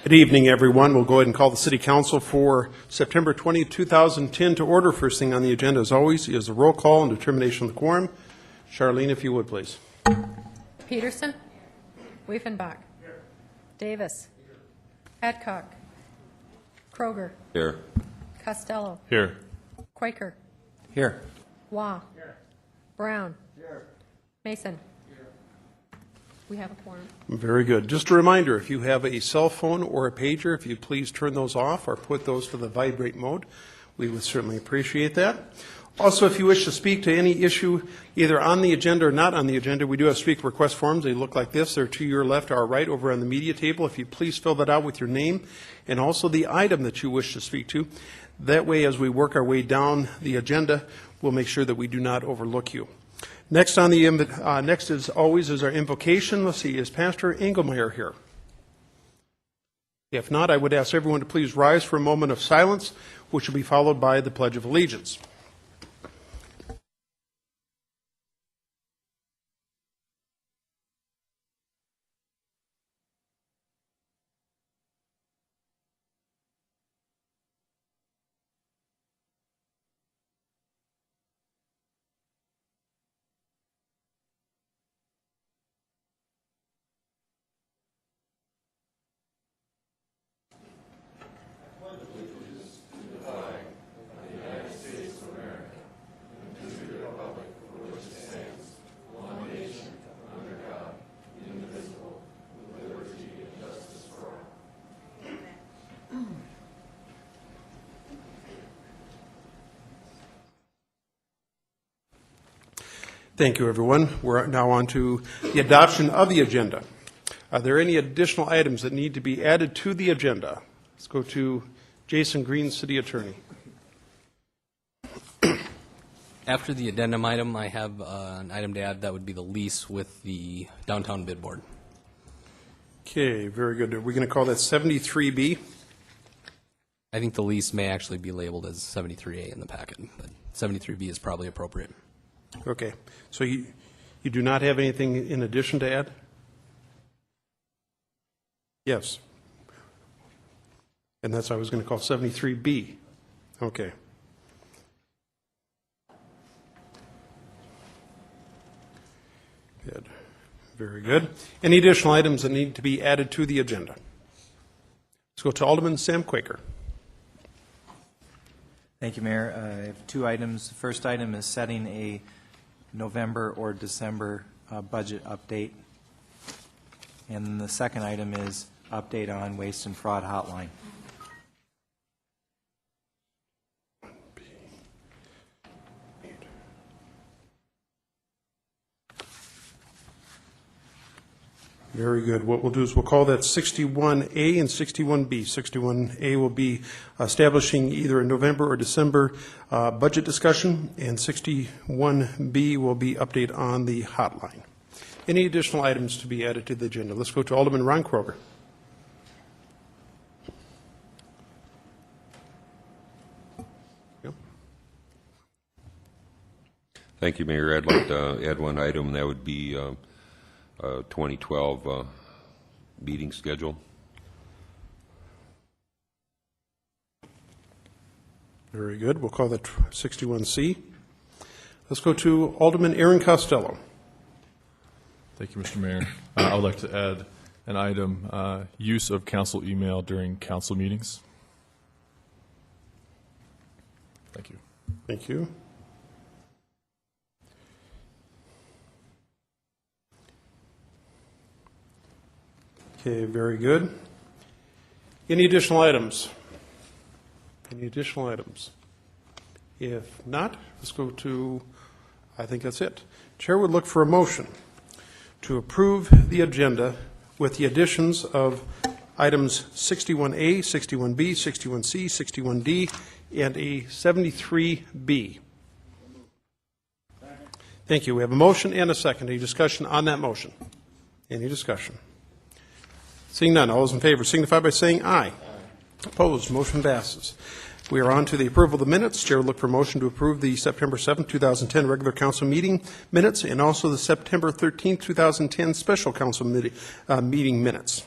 Good evening, everyone. We'll go ahead and call the City Council for September 20, 2010 to order. First thing on the agenda, as always, is the roll call and determination of the quorum. Charlene, if you would, please. Peterson? Weifenbach? Davis? Adcock? Kroger? Here. Costello? Here. Quaker? Here. Waugh? Brown? Mason? We have a quorum. Very good. Just a reminder, if you have a cell phone or a pager, if you please turn those off or put those to the vibrate mode, we would certainly appreciate that. Also, if you wish to speak to any issue either on the agenda or not on the agenda, we do have speaker request forms. They look like this. They're to your left or right over on the media table. If you please fill that out with your name and also the item that you wish to speak to. That way, as we work our way down the agenda, we'll make sure that we do not overlook you. Next on the next, as always, is our invocation. Let's see, is Pastor Engelmeyer here? If not, I would ask everyone to please rise for a moment of silence, which will be followed by the Pledge of Allegiance. Thank you, everyone. We're now on to the adoption of the agenda. Are there any additional items that need to be added to the agenda? Let's go to Jason Green, City Attorney. After the addendum item, I have an item to add. That would be the lease with the downtown bid board. Okay, very good. Are we going to call that 73B? I think the lease may actually be labeled as 73A in the packet, but 73B is probably appropriate. Okay, so you do not have anything in addition to add? Yes. And that's what I was going to call 73B. Okay. Good. Very good. Any additional items that need to be added to the agenda? Let's go to Alderman Sam Quaker. Thank you, Mayor. I have two items. The first item is setting a November or December budget update. And then the second item is update on waste and fraud hotline. Very good. What we'll do is we'll call that 61A and 61B. 61A will be establishing either a November or December budget discussion, and 61B will be update on the hotline. Any additional items to be added to the agenda? Let's go to Alderman Ron Kroger. Thank you, Mayor. I'd like to add one item. That would be 2012 meeting schedule. Very good. We'll call that 61C. Let's go to Alderman Aaron Costello. Thank you, Mr. Mayor. I would like to add an item, use of council email during council meetings. Thank you. Thank you. Okay, very good. Any additional items? Any additional items? If not, let's go to, I think that's it. Chair would look for a motion to approve the agenda with the additions of items 61A, 61B, 61C, 61D, and a 73B. Thank you. We have a motion and a second. Any discussion on that motion? Any discussion? Seeing none, all those in favor signify by saying aye. Opposed, motion passes. We are on to the approval of the minutes. Chair would look for a motion to approve the September 7th, 2010 regular council meeting minutes and also the September 13th, 2010 special council meeting minutes.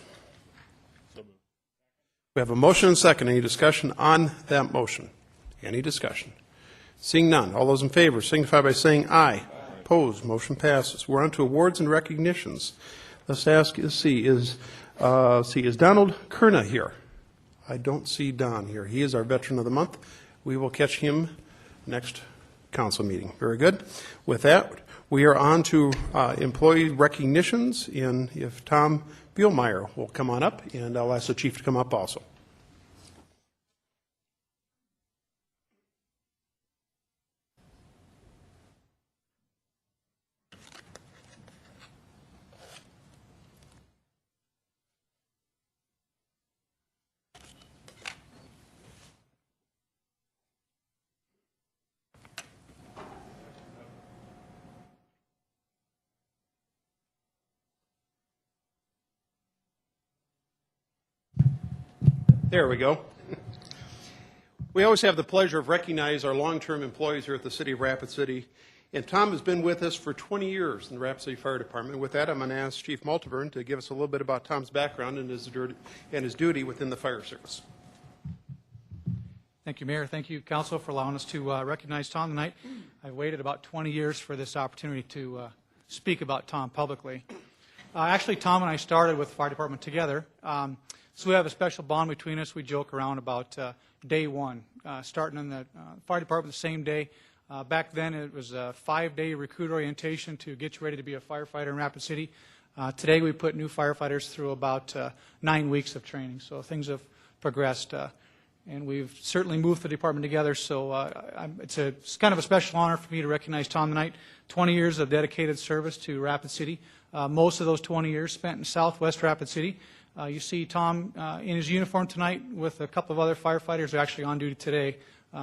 We have a motion and a second. Any discussion on that motion? Any discussion? Seeing none. All those in favor signify by saying aye. Opposed, motion passes. We're on to awards and recognitions. Let's ask, is Donald Kerna here? I don't see Don here. He is our Veteran of the Month. We will catch him next council meeting. Very good. With that, we are on to employee recognitions, and if Tom Bielmeyer will come on up, and I'll ask the chief to come up also. There we go. We always have the pleasure of recognizing our long-term employees here at the City of Rapid City. And Tom has been with us for 20 years in the Rapid City Fire Department. With that, I'm going to ask Chief Multivern to give us a little bit about Tom's background and his duty within the fire service. Thank you, Mayor. Thank you, Council, for allowing us to recognize Tom tonight. I've waited about 20 years for this opportunity to speak about Tom publicly. Actually, Tom and I started with the fire department together. So we have a special bond between us. We joke around about day one, starting in the fire department the same day. Back then, it was a 5-day recruit orientation to get you ready to be a firefighter in Rapid City. Today, we put new firefighters through about 9 weeks of training. So things have progressed, and we've certainly moved the department together. So it's kind of a special honor for me to recognize Tom tonight. 20 years of dedicated service to Rapid City. Most of those 20 years spent in Southwest Rapid City. You see Tom in his uniform tonight with a couple of other firefighters who are actually on duty today,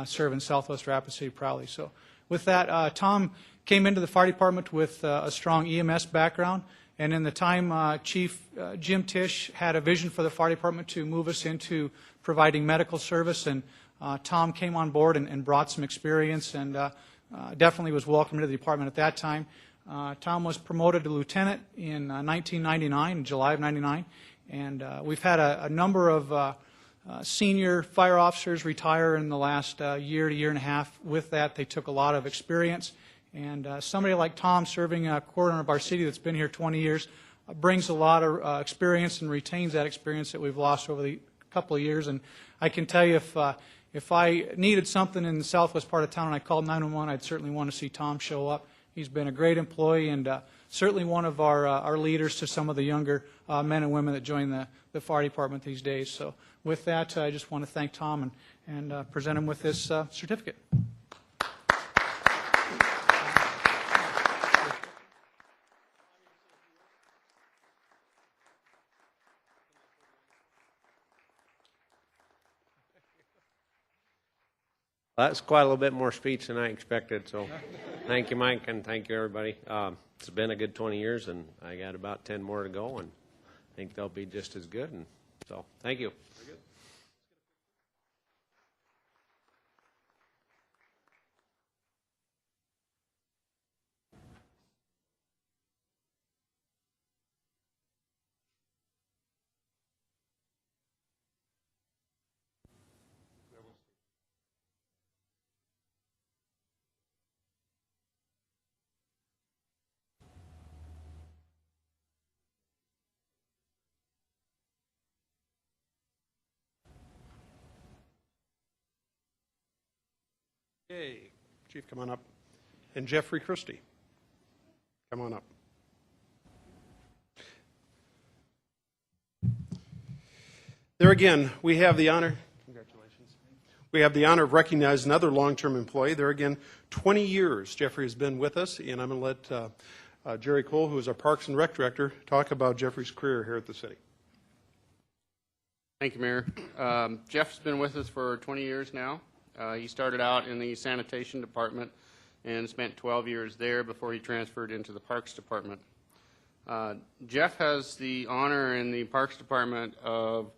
serving Southwest Rapid City proudly. So with that, Tom came into the fire department with a strong EMS background, and in the time Chief Jim Tisch had a vision for the fire department to move us into providing medical service, and Tom came on board and brought some experience, and definitely was welcome to the department at that time. Tom was promoted to lieutenant in 1999, July of 99. And we've had a number of senior fire officers retire in the last year to year and a half. With that, they took a lot of experience. And somebody like Tom, serving a quarter of our city that's been here 20 years, brings a lot of experience and retains that experience that we've lost over the couple of years. And I can tell you, if I needed something in the southwest part of town and I called 911, I'd certainly want to see Tom show up. He's been a great employee and certainly one of our leaders to some of the younger men and women that join the fire department these days. So with that, I just want to thank Tom and present him with this certificate. That's quite a little bit more speech than I expected, so thank you, Mike, and thank you, everybody. It's been a good 20 years, and I got about 10 more to go, and I think they'll be just as good, and so thank you. Okay, Chief, come on up. And Jeffrey Christie, come on up. There again, we have the honor. Congratulations. We have the honor of recognizing another long-term employee. There again, 20 years Jeffrey has been with us, and I'm going to let Jerry Cole, who is our Parks and Rec Director, talk about Jeffrey's career here at the city. Thank you, Mayor. Jeff's been with us for 20 years now. He started out in the sanitation department and spent 12 years there before he transferred into the Parks Department. Jeff has the honor in the Parks Department of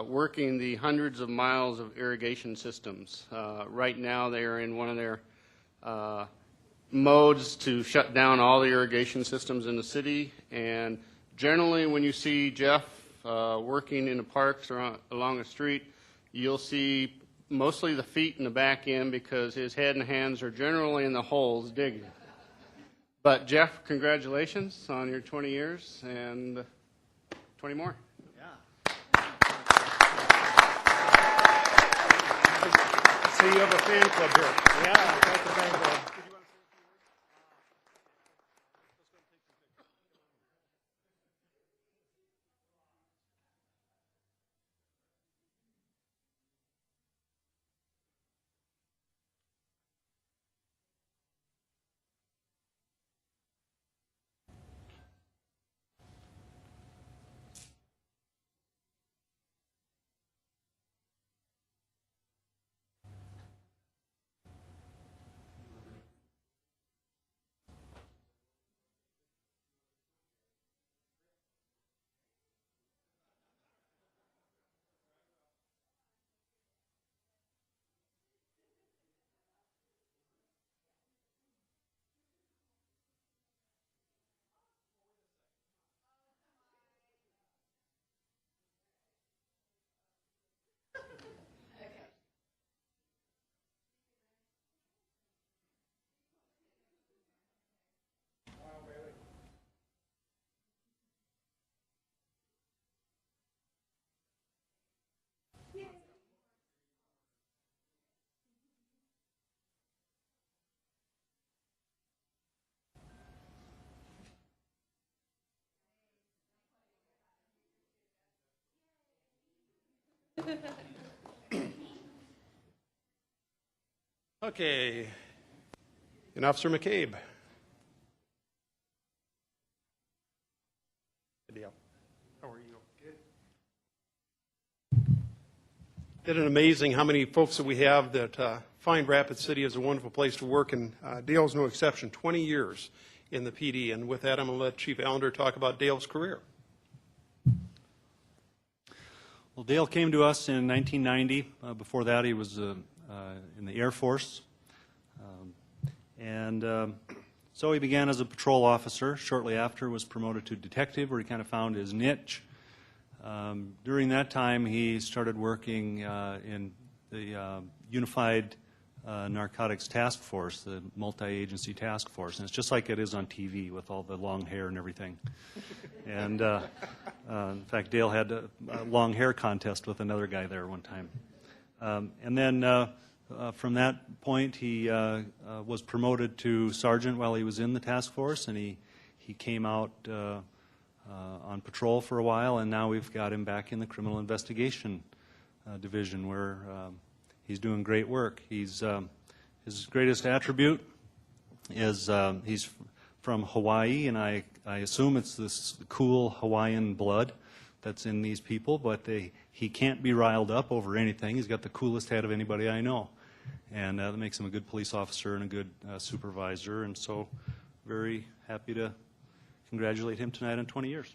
working the hundreds of miles of irrigation systems. Right now they are in one of their modes to shut down all the irrigation systems in the city, and generally when you see Jeff working in the parks or along the street, you'll see mostly the feet in the back end because his head and hands are generally in the holes digging. But Jeff, congratulations on your 20 years and 20 more. See, you have a fan club here. Yeah, I got the fan club. Okay. And Officer McCabe. Good deal. How are you? Good. Isn't it amazing how many folks that we have that find Rapid City as a wonderful place to work, and Dale's no exception, 20 years in the PD. And with that, I'm going to let Chief Allender talk about Dale's career. Well, Dale came to us in 1990. Before that, he was in the Air Force. So he began as a patrol officer. Shortly after, was promoted to detective, where he kind of found his niche. During that time, he started working in the Unified Narcotics Task Force, the multi-agency task force. And it's just like it is on TV with all the long hair and everything. And in fact, Dale had a long hair contest with another guy there one time. And then from that point, he was promoted to sergeant while he was in the task force, and he came out on patrol for a while, and now we've got him back in the criminal investigation division, where he's doing great work. His greatest attribute is he's from Hawaii, and I assume it's this cool Hawaiian blood that's in these people, but he can't be riled up over anything. He's got the coolest head of anybody I know. And that makes him a good police officer and a good supervisor, and so very happy to congratulate him tonight on 20 years.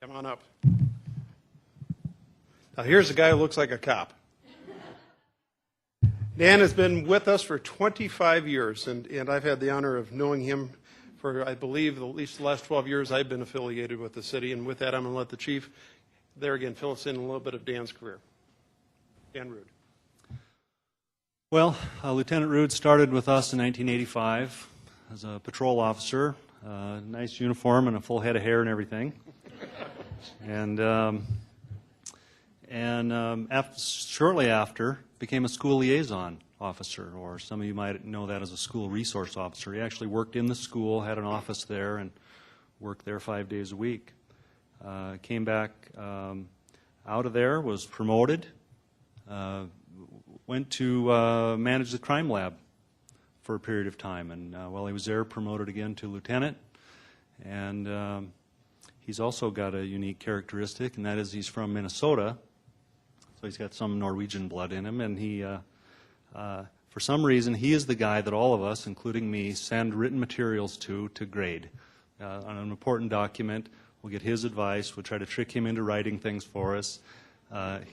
Come on up. Now, here's a guy who looks like a cop. Dan has been with us for 25 years, and I've had the honor of knowing him for, I believe, at least the last 12 years I've been affiliated with the city. And with that, I'm going to let the chief, there again, fill us in a little bit of Dan's career. Dan Rude. Well, Lieutenant Rude started with us in 1985 as a patrol officer, nice uniform and a full head of hair and everything. and shortly after became a school liaison officer, or some of you might know that as a school resource officer. He actually worked in the school, had an office there, and worked there 5 days a week. Came back out of there, was promoted, went to manage the crime lab for a period of time, and while he was there, promoted again to lieutenant. And he's also got a unique characteristic, and that is he's from Minnesota, so he's got some Norwegian blood in him, and he, for some reason, he is the guy that all of us, including me, send written materials to grade. On an important document, we'll get his advice, we'll try to trick him into writing things for us. And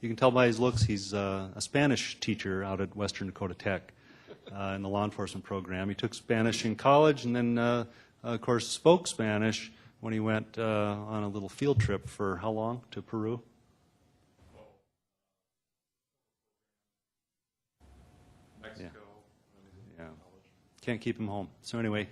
you can tell by his looks, he's a Spanish teacher out at Western Dakota Tech in the law enforcement program. He took Spanish in college and then, of course, spoke Spanish when he went on a little field trip for how long to Peru? Mexico. Yeah. Can't keep him home. So anyway,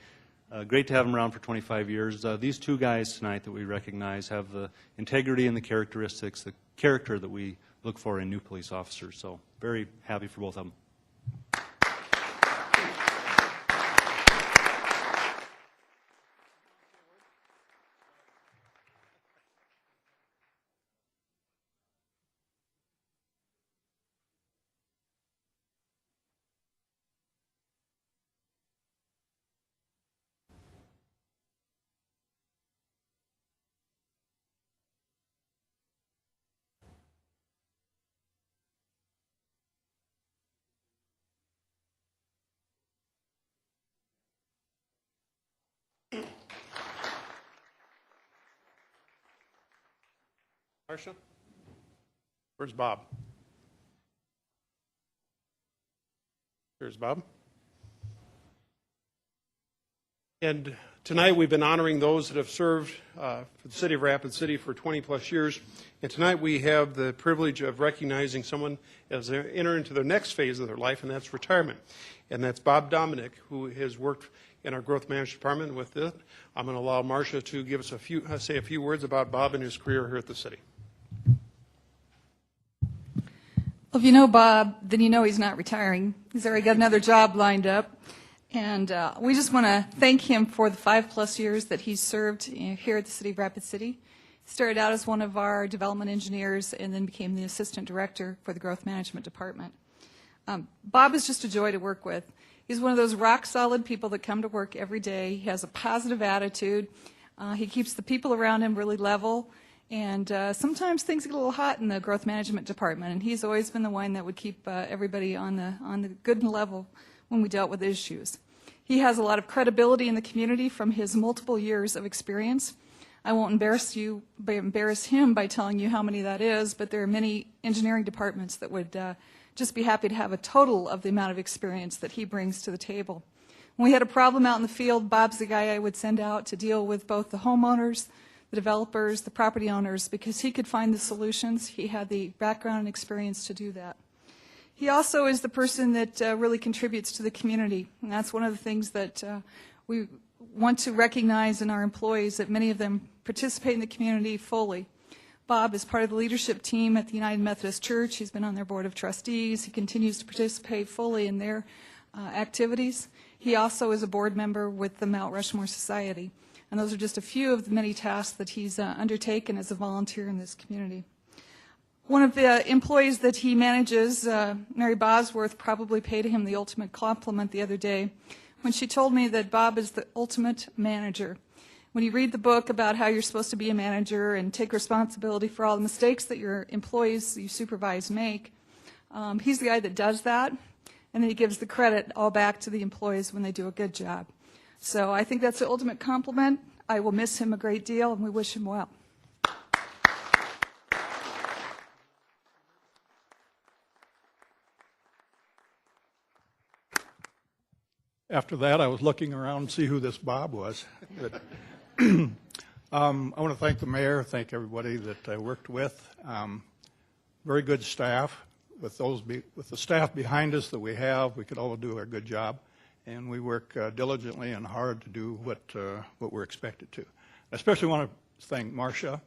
great to have him around for 25 years. These two guys tonight that we recognize have the integrity and the characteristics, the character that we look for in new police officers. So very happy for both of them. Marcia? Where's Bob? Here's Bob. And tonight we've been honoring those that have served for the city of Rapid City for 20-plus years. And tonight we have the privilege of recognizing someone as they enter into their next phase of their life, and that's retirement. And that's Bob Dominic, who has worked in our growth management department with it. I'm going to allow Marcia to give us say a few words about Bob and his career here at the city. Well, if you know Bob, then you know he's not retiring. He's already got another job lined up. And we just want to thank him for the 5+ years that he's served here at the City of Rapid City. He started out as one of our development engineers and then became the assistant director for the growth management department. Bob is just a joy to work with. He's one of those rock-solid people that come to work every day. He has a positive attitude. He keeps the people around him really level. And sometimes things get a little hot in the growth management department, and he's always been the one that would keep everybody on the good level when we dealt with issues. He has a lot of credibility in the community from his multiple years of experience. I won't embarrass him by telling you how many that is, but there are many engineering departments that would just be happy to have a total of the amount of experience that he brings to the table. When we had a problem out in the field, Bob's the guy I would send out to deal with both the homeowners, the developers, the property owners, because he could find the solutions. He had the background and experience to do that. He also is the person that really contributes to the community, and that's one of the things that we want to recognize in our employees, that many of them participate in the community fully. Bob is part of the leadership team at the United Methodist Church. He's been on their board of trustees. He continues to participate fully in their activities. He also is a board member with the Mount Rushmore Society. And those are just a few of the many tasks that he's undertaken as a volunteer in this community. One of the employees that he manages, Mary Bosworth, probably paid him the ultimate compliment the other day when she told me that Bob is the ultimate manager. When you read the book about how you're supposed to be a manager and take responsibility for all the mistakes that your employees you supervise make, he's the guy that does that, and then he gives the credit all back to the employees when they do a good job. So I think that's the ultimate compliment. I will miss him a great deal, and we wish him well. After that, I was looking around to see who this Bob was. But, I want to thank the mayor, thank everybody that I worked with. Very good staff. With the staff behind us that we have, we could all do a good job. And we work diligently and hard to do what we're expected to. I especially want to thank Marcia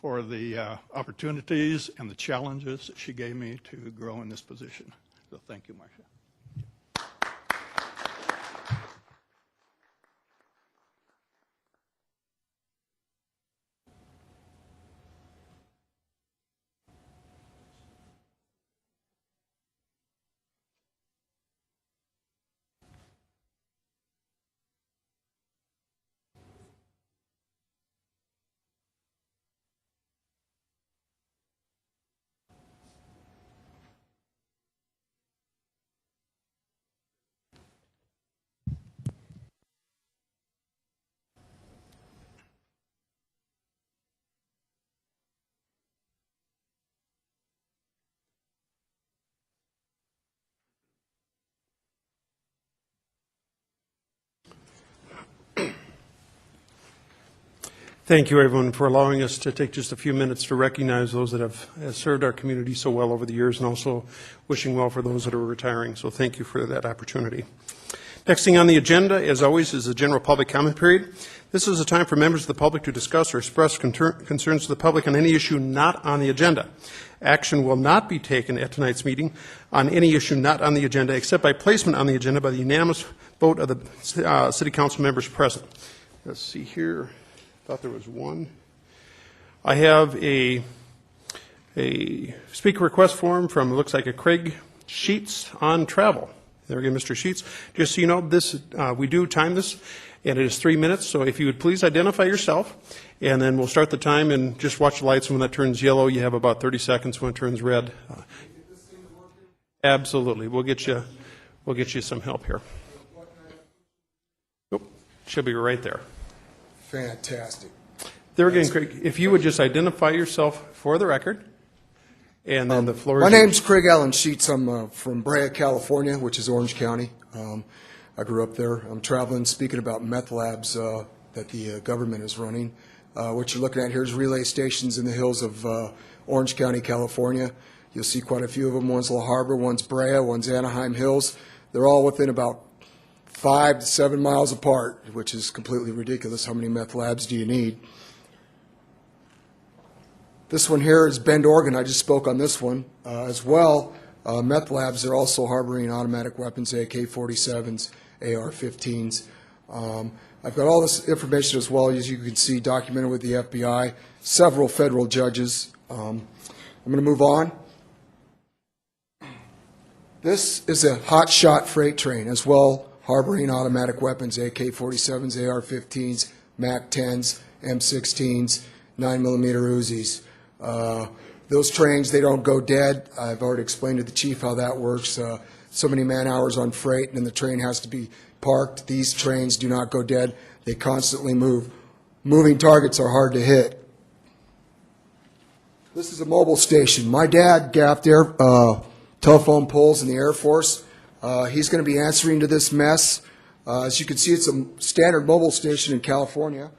for the opportunities and the challenges that she gave me to grow in this position. So thank you, Marcia. Thank you, everyone, for allowing us to take just a few minutes to recognize those that have served our community so well over the years, and also wishing well for those that are retiring. So thank you for that opportunity. Next thing on the agenda, as always, is the general public comment period. This is a time for members of the public to discuss or express concerns to the public on any issue not on the agenda. Action will not be taken at tonight's meeting on any issue not on the agenda, except by placement on the agenda by the unanimous vote of the city council members present. Let's see here. Thought there was one. I have a speaker request form from, it looks like, a Craig Sheets on travel. There again, Mr. Sheets. Just so you know, this we do time this, and it is 3 minutes. So if you would please identify yourself, and then we'll start the time and just watch the lights. When that turns yellow, you have about 30 seconds. When it turns red, absolutely, we'll get you some help here. Nope, should be right there. Fantastic. There again, Craig, if you would just identify yourself for the record, and then the floor is My yours. name's Craig Allen Sheets. I'm from Brea, California, which is Orange County. I grew up there. I'm traveling, speaking about meth labs that the government is running. What you're looking at here is relay stations in the hills of Orange County, California. You'll see quite a few of them. One's La Harbor, one's Brea, one's Anaheim Hills. They're all within about 5 to 7 miles apart, which is completely ridiculous. How many meth labs do you need? This one here is Bend, Oregon. I just spoke on this one as well. Meth labs are also harboring automatic weapons, AK-47s, AR-15s. I've got all this information as well, as you can see, documented with the FBI, several federal judges. I'm going to move on. This is a hot-shot freight train as well, harboring automatic weapons, AK-47s, AR-15s, MAC-10s, M16s, 9mm Uzis. Those trains, they don't go dead. I've already explained to the chief how that works. So many man-hours on freight, and then the train has to be parked. These trains do not go dead. They constantly move. Moving targets are hard to hit. This is a mobile station. My dad gaffed telephone poles in the Air Force. He's going to be answering to this mess. As you can see, it's a standard mobile station in California.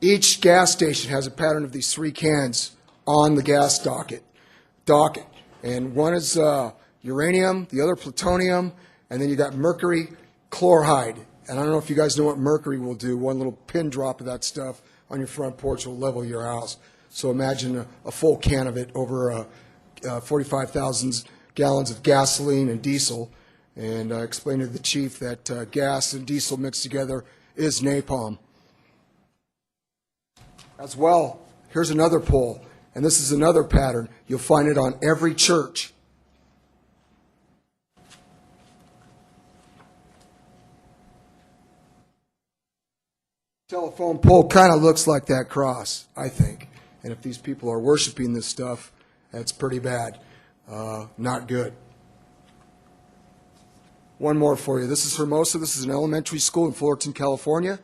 Each gas station has a pattern of these 3 cans on the gas docket. And one is uranium, the other plutonium, and then you got mercury chloride. And I don't know if you guys know what mercury will do. One little pin drop of that stuff on your front porch will level your house. So imagine a full can of it over 45,000 gallons of gasoline and diesel. And I explained to the chief that gas and diesel mixed together is napalm. As well, here's another pole, and this is another pattern. You'll find it on every church. Telephone pole kind of looks like that cross, I think. And if these people are worshiping this stuff, that's pretty bad. Not good. One more for you. This is Hermosa. This is an elementary school in Fullerton, California.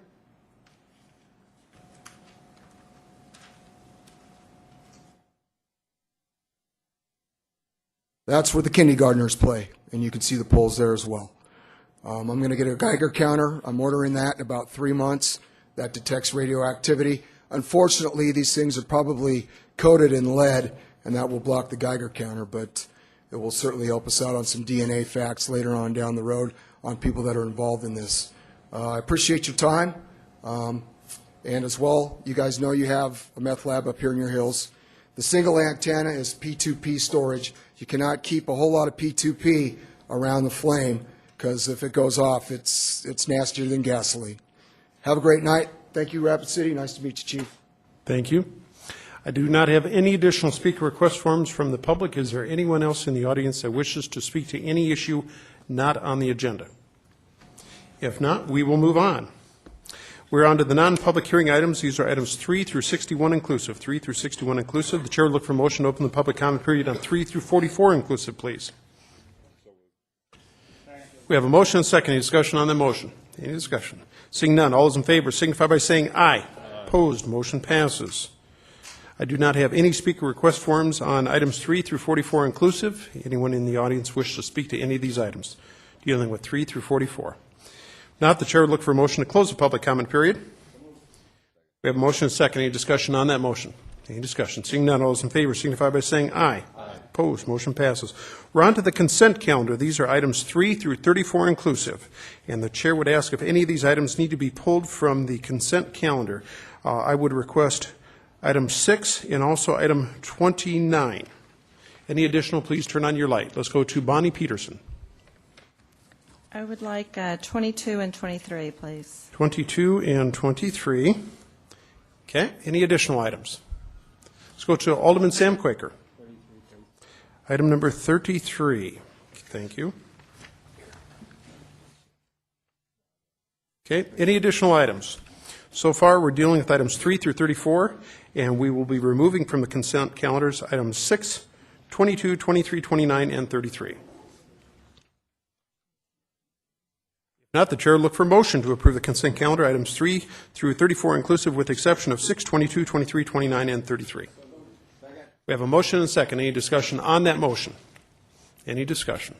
That's where the kindergartners play, and you can see the poles there as well. I'm going to get a Geiger counter. I'm ordering that in about 3 months. That detects radioactivity. Unfortunately, these things are probably coated in lead, and that will block the Geiger counter, but it will certainly help us out on some DNA facts later on down the road on people that are involved in this. I appreciate your time. And as well, you guys know you have a meth lab up here in your hills. The single antenna is P2P storage. You cannot keep a whole lot of P2P around the flame, because if it goes off, it's nastier than gasoline. Have a great night. Thank you, Rapid City. Nice to meet you, Chief. Thank you. I do not have any additional speaker request forms from the public. Is there anyone else in the audience that wishes to speak to any issue not on the agenda? If not, we will move on. We're on to the non-public hearing items. These are items 3 through 61 inclusive. 3 through 61 inclusive. The chair would look for a motion to open the public comment period on 3 through 44 inclusive, please. We have a motion and a second. Any discussion on the motion? Any discussion? Seeing none, all those in favor signify by saying aye. Opposed, motion passes. I do not have any speaker request forms on items 3 through 44 inclusive. Anyone in the audience wish to speak to any of these items dealing with 3 through 44? Not, the chair would look for a motion to close the public comment period. We have a motion and a second. Any discussion on that motion? Any discussion? Seeing none, all those in favor signify by saying aye. Opposed, motion passes. We're on to the consent calendar. These are items 3 through 34 inclusive. And the chair would ask if any of these items need to be pulled from the consent calendar. I would request item 6 and also item 29. Any additional, please turn on your light. Let's go to Bonnie Peterson. I would like 22 and 23, please. 22 and 23. Okay, any additional items? Let's go to Alderman Sam Quaker. Item number 33. Thank you. Okay, any additional items? So far, we're dealing with items 3 through 34, and we will be removing from the consent calendars items 6, 22, 23, 29, and 33. Not, the chair will look for motion to approve the consent calendar, items 3 through 34 inclusive, with the exception of 6, 22, 23, 29, and 33. We have a motion and a second. Any discussion on that motion? Any discussion?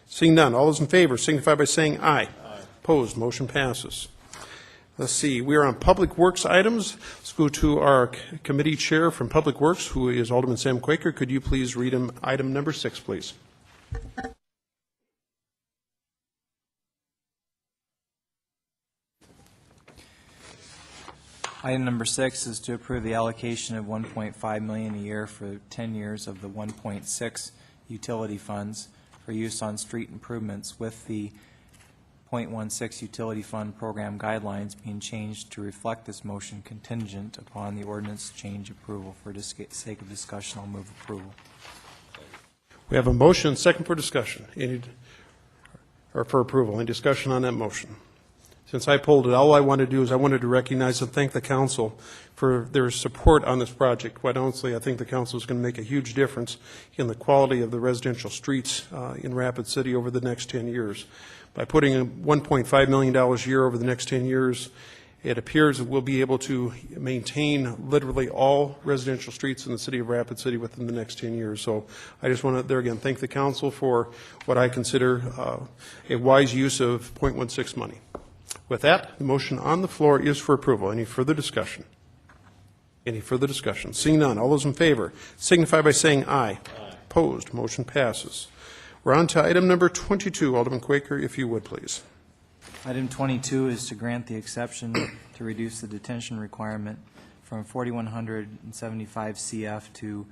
Seeing none, all those in favor signify by saying aye. Opposed, motion passes. Let's see, we are on Public Works items. Let's go to our committee chair from Public Works, who is Alderman Sam Quaker. Could you please read him item number 6, please? Item number 6 is to approve the allocation of $1.5 million a year for 10 years of the 1.6 utility funds for use on street improvements, with the .16 utility fund program guidelines being changed to reflect this motion, contingent upon the ordinance change approval. For sake of discussion, I'll move approval. We have a motion and second for discussion. Or for approval. Any discussion on that motion? Since I pulled it, all I wanted to do is I wanted to recognize and thank the council for their support on this project. Quite honestly, I think the council is going to make a huge difference in the quality of the residential streets in Rapid City over the next 10 years. By putting $1.5 million a year over the next 10 years, it appears that we'll be able to maintain literally all residential streets in the city of Rapid City within the next 10 years. So I just want to, there again, thank the council for what I consider a wise use of .16 money. With that, the motion on the floor is for approval. Any further discussion? Any further discussion? Seeing none, all those in favor signify by saying aye. Opposed, motion passes. We're on to item number 22. Alderman Quaker, if you would, please. Item 22 is to grant the exception to reduce the detention requirement from 4,175 CF to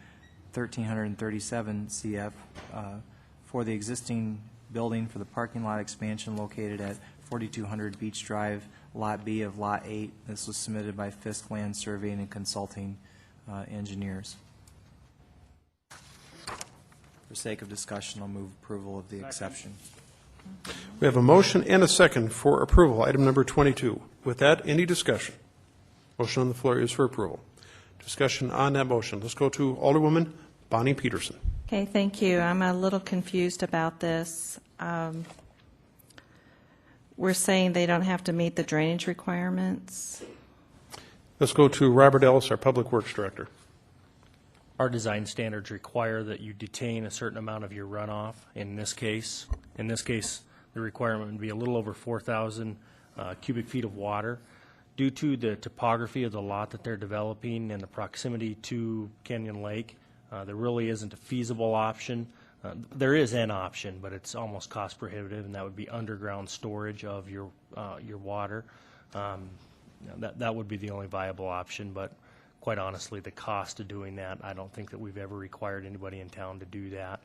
1,337 CF for the existing building for the parking lot expansion located at 4200 Beach Drive, Lot B of Lot 8. This was submitted by Fisk Land Surveying and Consulting Engineers. For sake of discussion, I'll move approval of the exception. We have a motion and a second for approval, item number 22. With that, any discussion? Motion on the floor is for approval. Discussion on that motion. Let's go to Alderwoman Bonnie Peterson. Okay, thank you. I'm a little confused about this. We're saying they don't have to meet the drainage requirements. Let's go to Robert Ellis, our Public Works Director. Our design standards require that you detain a certain amount of your runoff. In this case, the requirement would be a little over 4,000 cubic feet of water. Due to the topography of the lot that they're developing and the proximity to Canyon Lake, there really isn't a feasible option There is an option, but it's almost cost prohibitive, and that would be underground storage of your water. That would be the only viable option, but quite honestly, the cost of doing that, I don't think that we've ever required anybody in town to do that.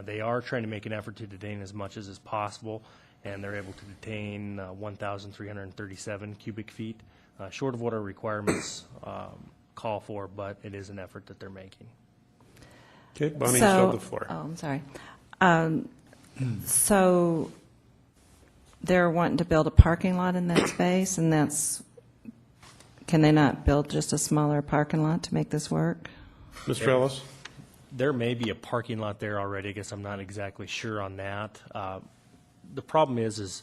They are trying to make an effort to detain as much as is possible, and they're able to detain 1,337 cubic feet, short of what our requirements call for, but it is an effort that they're making. Okay, Bonnie, you still have the floor. Oh, I'm sorry. So they're wanting to build a parking lot in that space, and can they not build just a smaller parking lot to make this work? Mr. Ellis? There may be a parking lot there already. I guess I'm not exactly sure on that. The problem is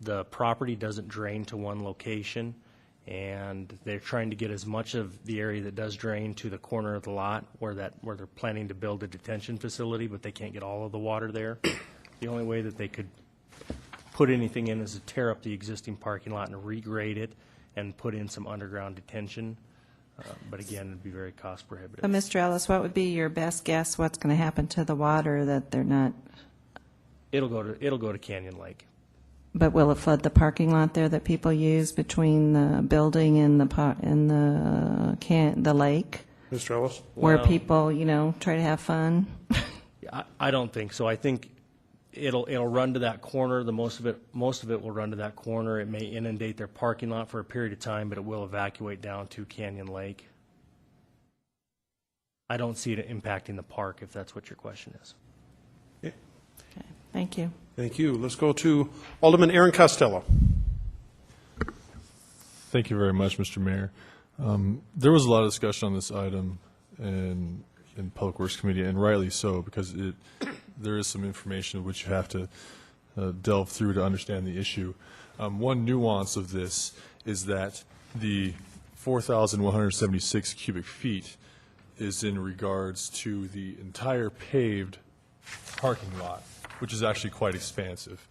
the property doesn't drain to one location, and they're trying to get as much of the area that does drain to the corner of the lot where they're planning to build a detention facility, but they can't get all of the water there. The only way that they could put anything in is to tear up the existing parking lot and regrade it and put in some underground detention. But again, it'd be very cost prohibitive. Mr. Ellis, what would be your best guess what's going to happen to the water that they're not, It'll go to Canyon Lake. but will it flood the parking lot there that people use between the building and the lake? Mr. Ellis? Where Well- people, try to have fun? I don't think so. I think it'll run to that corner. Most of it will run to that corner. It may inundate their parking lot for a period of time, but it will evacuate down to Canyon Lake. I don't see it impacting the park, if that's what your question is. Okay. Okay, thank you. Thank you. Let's go to Alderman Aaron Costello. Thank you very much, Mr. Mayor. There was a lot of discussion on this item in Public Works Committee, and rightly so, because there is some information which you have to delve through to understand the issue. One nuance of this is that the 4,176 cubic feet is in regards to the entire paved parking lot, which is actually quite expansive.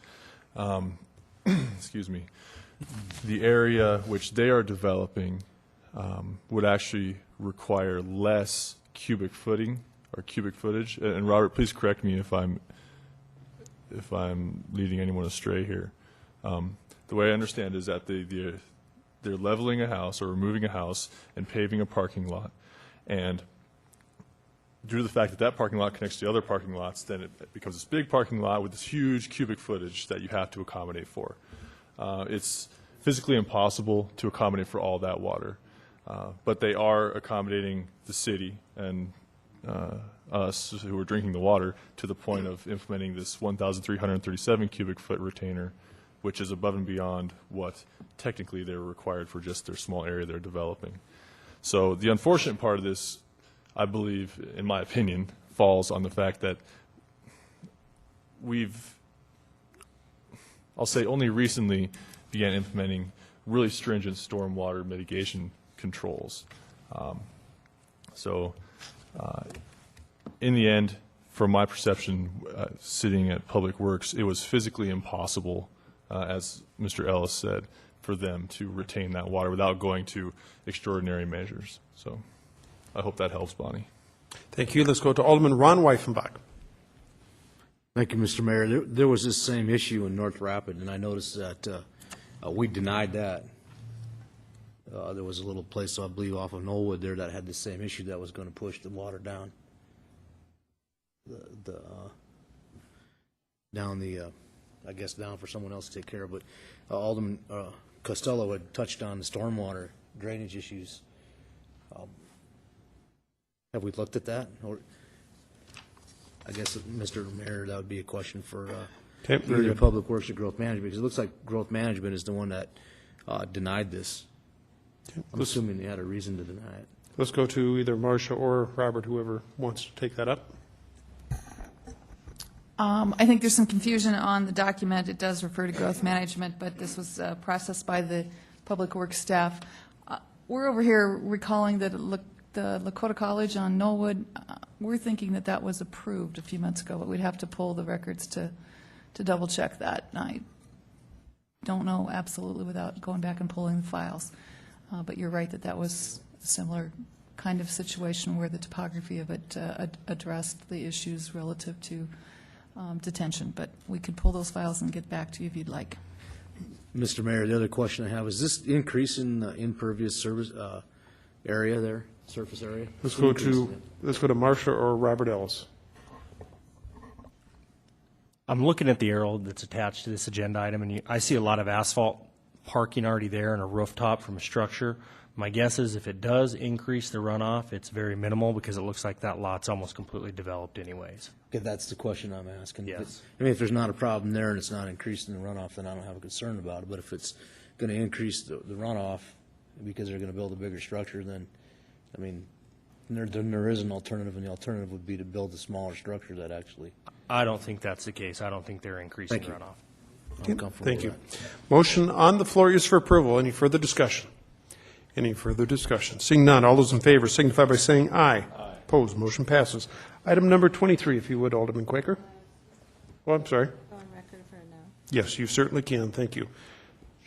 Excuse me. The area which they are developing would actually require less cubic footing or cubic footage. And Robert, please correct me if I'm leading anyone astray here. The way I understand is that they're leveling a house or removing a house and paving a parking lot, and due to the fact that that parking lot connects to other parking lots, then it becomes this big parking lot with this huge cubic footage that you have to accommodate for. It's physically impossible to accommodate for all that water, but they are accommodating the city and us who are drinking the water to the point of implementing this 1,337 cubic foot retainer, which is above and beyond what technically they're required for just their small area they're developing. So the unfortunate part of this, I believe, in my opinion, falls on the fact that I'll say only recently began implementing really stringent stormwater mitigation controls. In the end, from my perception, sitting at Public Works, it was physically impossible, as Mr. Ellis said, for them to retain that water without going to extraordinary measures. So I hope that helps, Bonnie. Thank you. Let's go to Alderman Ron Weifenbach. Thank you, Mr. Mayor. There was this same issue in North Rapid, and I noticed that we denied that. There was a little place, I believe, off of Knollwood there that had the same issue that was going to push the water down. I guess down for someone else to take care of. But Alderman Costello had touched on the stormwater drainage issues. Have we looked at that? Or I guess, Mr. Mayor, that would be a question for either Public Works or Growth Management, because it looks like Growth Management is the one that denied this. I'm assuming they had a reason to deny it. Let's go to either Marcia or Robert, whoever wants to take that up. I think there's some confusion on the document. It does refer to growth management, but this was processed by the Public Works staff. We're over here recalling that the Lakota College on Knollwood, we're thinking that that was approved a few months ago, but we'd have to pull the records to double check that. And I don't know absolutely without going back and pulling the files. But you're right that that was a similar kind of situation where the topography of it addressed the issues relative to detention. But we could pull those files and get back to you if you'd like. Mr. Mayor, the other question I have, is this increase in the impervious service, area there, surface area? Let's go to Marcia or Robert Ellis. I'm looking at the arrow that's attached to this agenda item, and I see a lot of asphalt parking already there and a rooftop from a structure. My guess is if it does increase the runoff, it's very minimal because it looks like that lot's almost completely developed anyways. Okay, that's the question I'm asking. Yes. I mean, if there's not a problem there and it's not increasing the runoff, then I don't have a concern about it. But if it's going to increase the runoff because they're going to build a bigger structure, then, I mean, there is an alternative, and the alternative would be to build a smaller structure that actually. I don't think that's the case. I don't think they're increasing Thank you. runoff. I'm comfortable Thank with you. that. Motion on the floor is for approval. Any further discussion? Any further discussion? Seeing none, all those in favor signify by saying aye. Aye. Opposed, motion passes. Item number 23, if you would, Alderman Quaker. Oh, I'm sorry. Go on record for a no. Yes, you certainly can. Thank you.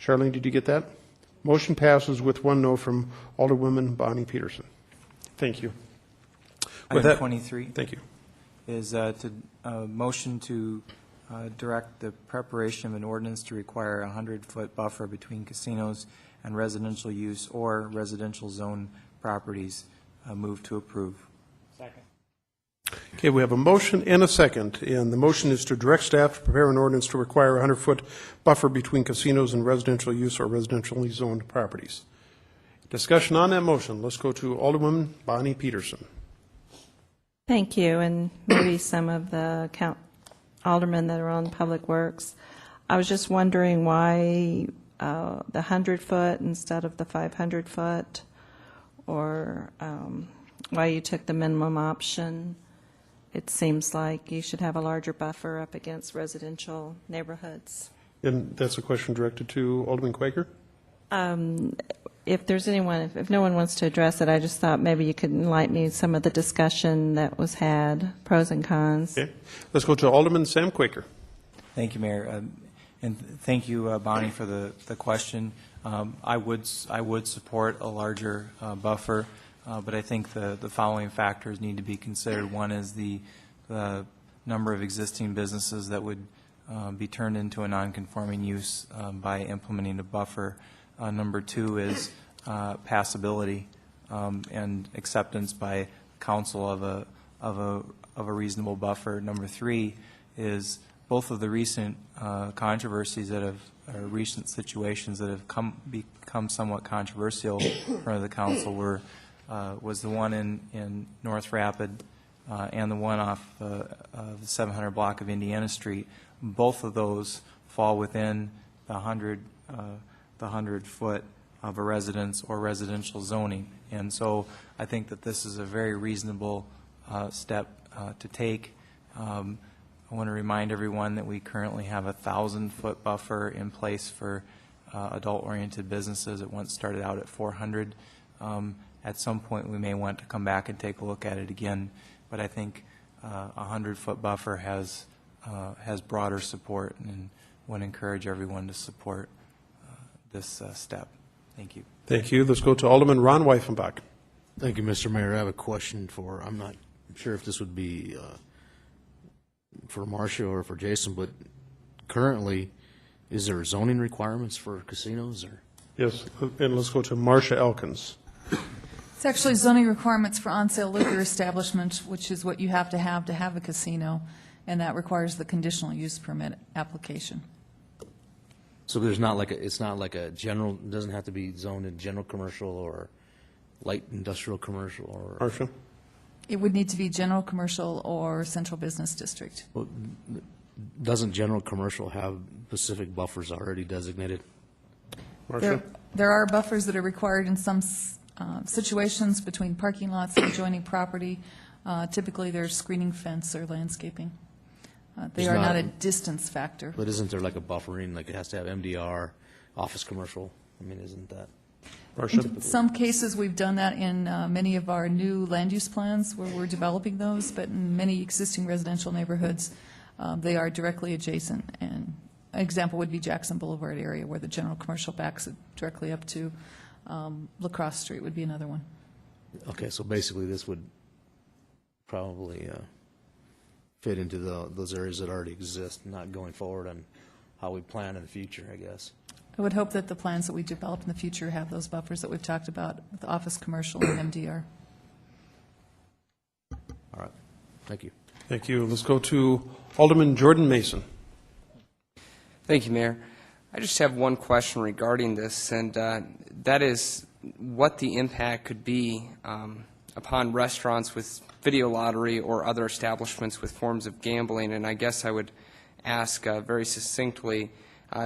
Charlene, did you get that? Motion passes with 1 no from Alderwoman Bonnie Peterson. Thank you. With Item that, 23 thank you. is motion to direct the preparation of an ordinance to require a 100-foot buffer between casinos and residential use or residential zone properties. Move to approve. Second. Okay, we have a motion and a second, and the motion is to direct staff to prepare an ordinance to require a 100-foot buffer between casinos and residential use or residentially zoned properties. Discussion on that motion. Let's go to Alderwoman Bonnie Peterson. Thank you, and maybe some of the aldermen that are on Public Works. I was just wondering why the 100-foot instead of the 500-foot, or why you took the minimum option. It seems like you should have a larger buffer up against residential neighborhoods. And that's a question directed to Alderman Quaker. If there's anyone, if no one wants to address it, I just thought maybe you could enlighten me some of the discussion that was had, pros and cons. Okay, let's go to Alderman Sam Quaker. Thank you, Mayor. And thank you, Bonnie, for the question. I would support a larger buffer, but I think the following factors need to be considered. One is the number of existing businesses that would be turned into a non-conforming use by implementing a buffer. Number 2 is passability and acceptance by council of a reasonable buffer. Number 3 is both of the recent controversies that have, or recent situations that have become somewhat controversial in front of the council was the one in North Rapid and the one off the 700 block of Indiana Street. Both of those fall within the 100-foot of a residence or residential zoning. And so I think that this is a very reasonable step to take. I want to remind everyone that we currently have a 1,000-foot buffer in place for adult-oriented businesses. It once started out at 400. At some point, we may want to come back and take a look at it again. But I think a 100-foot buffer has broader support, and want to encourage everyone to support this step. Thank you. Thank you. Let's go to Alderman Ron Weifenbach. Thank you, Mr. Mayor. I have a question for, I'm not sure if this would be for Marcia or for Jason, but currently, is there zoning requirements for casinos? Or? Yes, and let's go to Marcia Elkins. It's actually zoning requirements for on-sale liquor establishment, which is what you have to have a casino, and that requires the conditional use permit application. So there's not like it's not like a general, it doesn't have to be zoned in general commercial or light industrial commercial or. Marcia? It would need to be general commercial or central business district. Well, doesn't general commercial have specific buffers already designated? Marcia? There are buffers that are required in some situations between parking lots and adjoining property. Typically, there's screening fence or landscaping. They are not a distance factor. But isn't there like a buffering, like it has to have MDR, office commercial? I mean, isn't that? In some cases, we've done that in many of our new land use plans where we're developing those, but in many existing residential neighborhoods, they are directly adjacent. And an example would be Jackson Boulevard area where the general commercial backs it directly up to La Crosse Street would be another one. Okay, so basically this would probably fit into those areas that already exist, not going forward on how we plan in the future, I guess. I would hope that the plans that we develop in the future have those buffers that we've talked about with office, commercial, and MDR. All right, thank you. Thank you. Let's go to Alderman Jordan Mason. Thank you, Mayor. I just have one question regarding this, and that is what the impact could be upon restaurants with video lottery or other establishments with forms of gambling. And I guess I would ask very succinctly,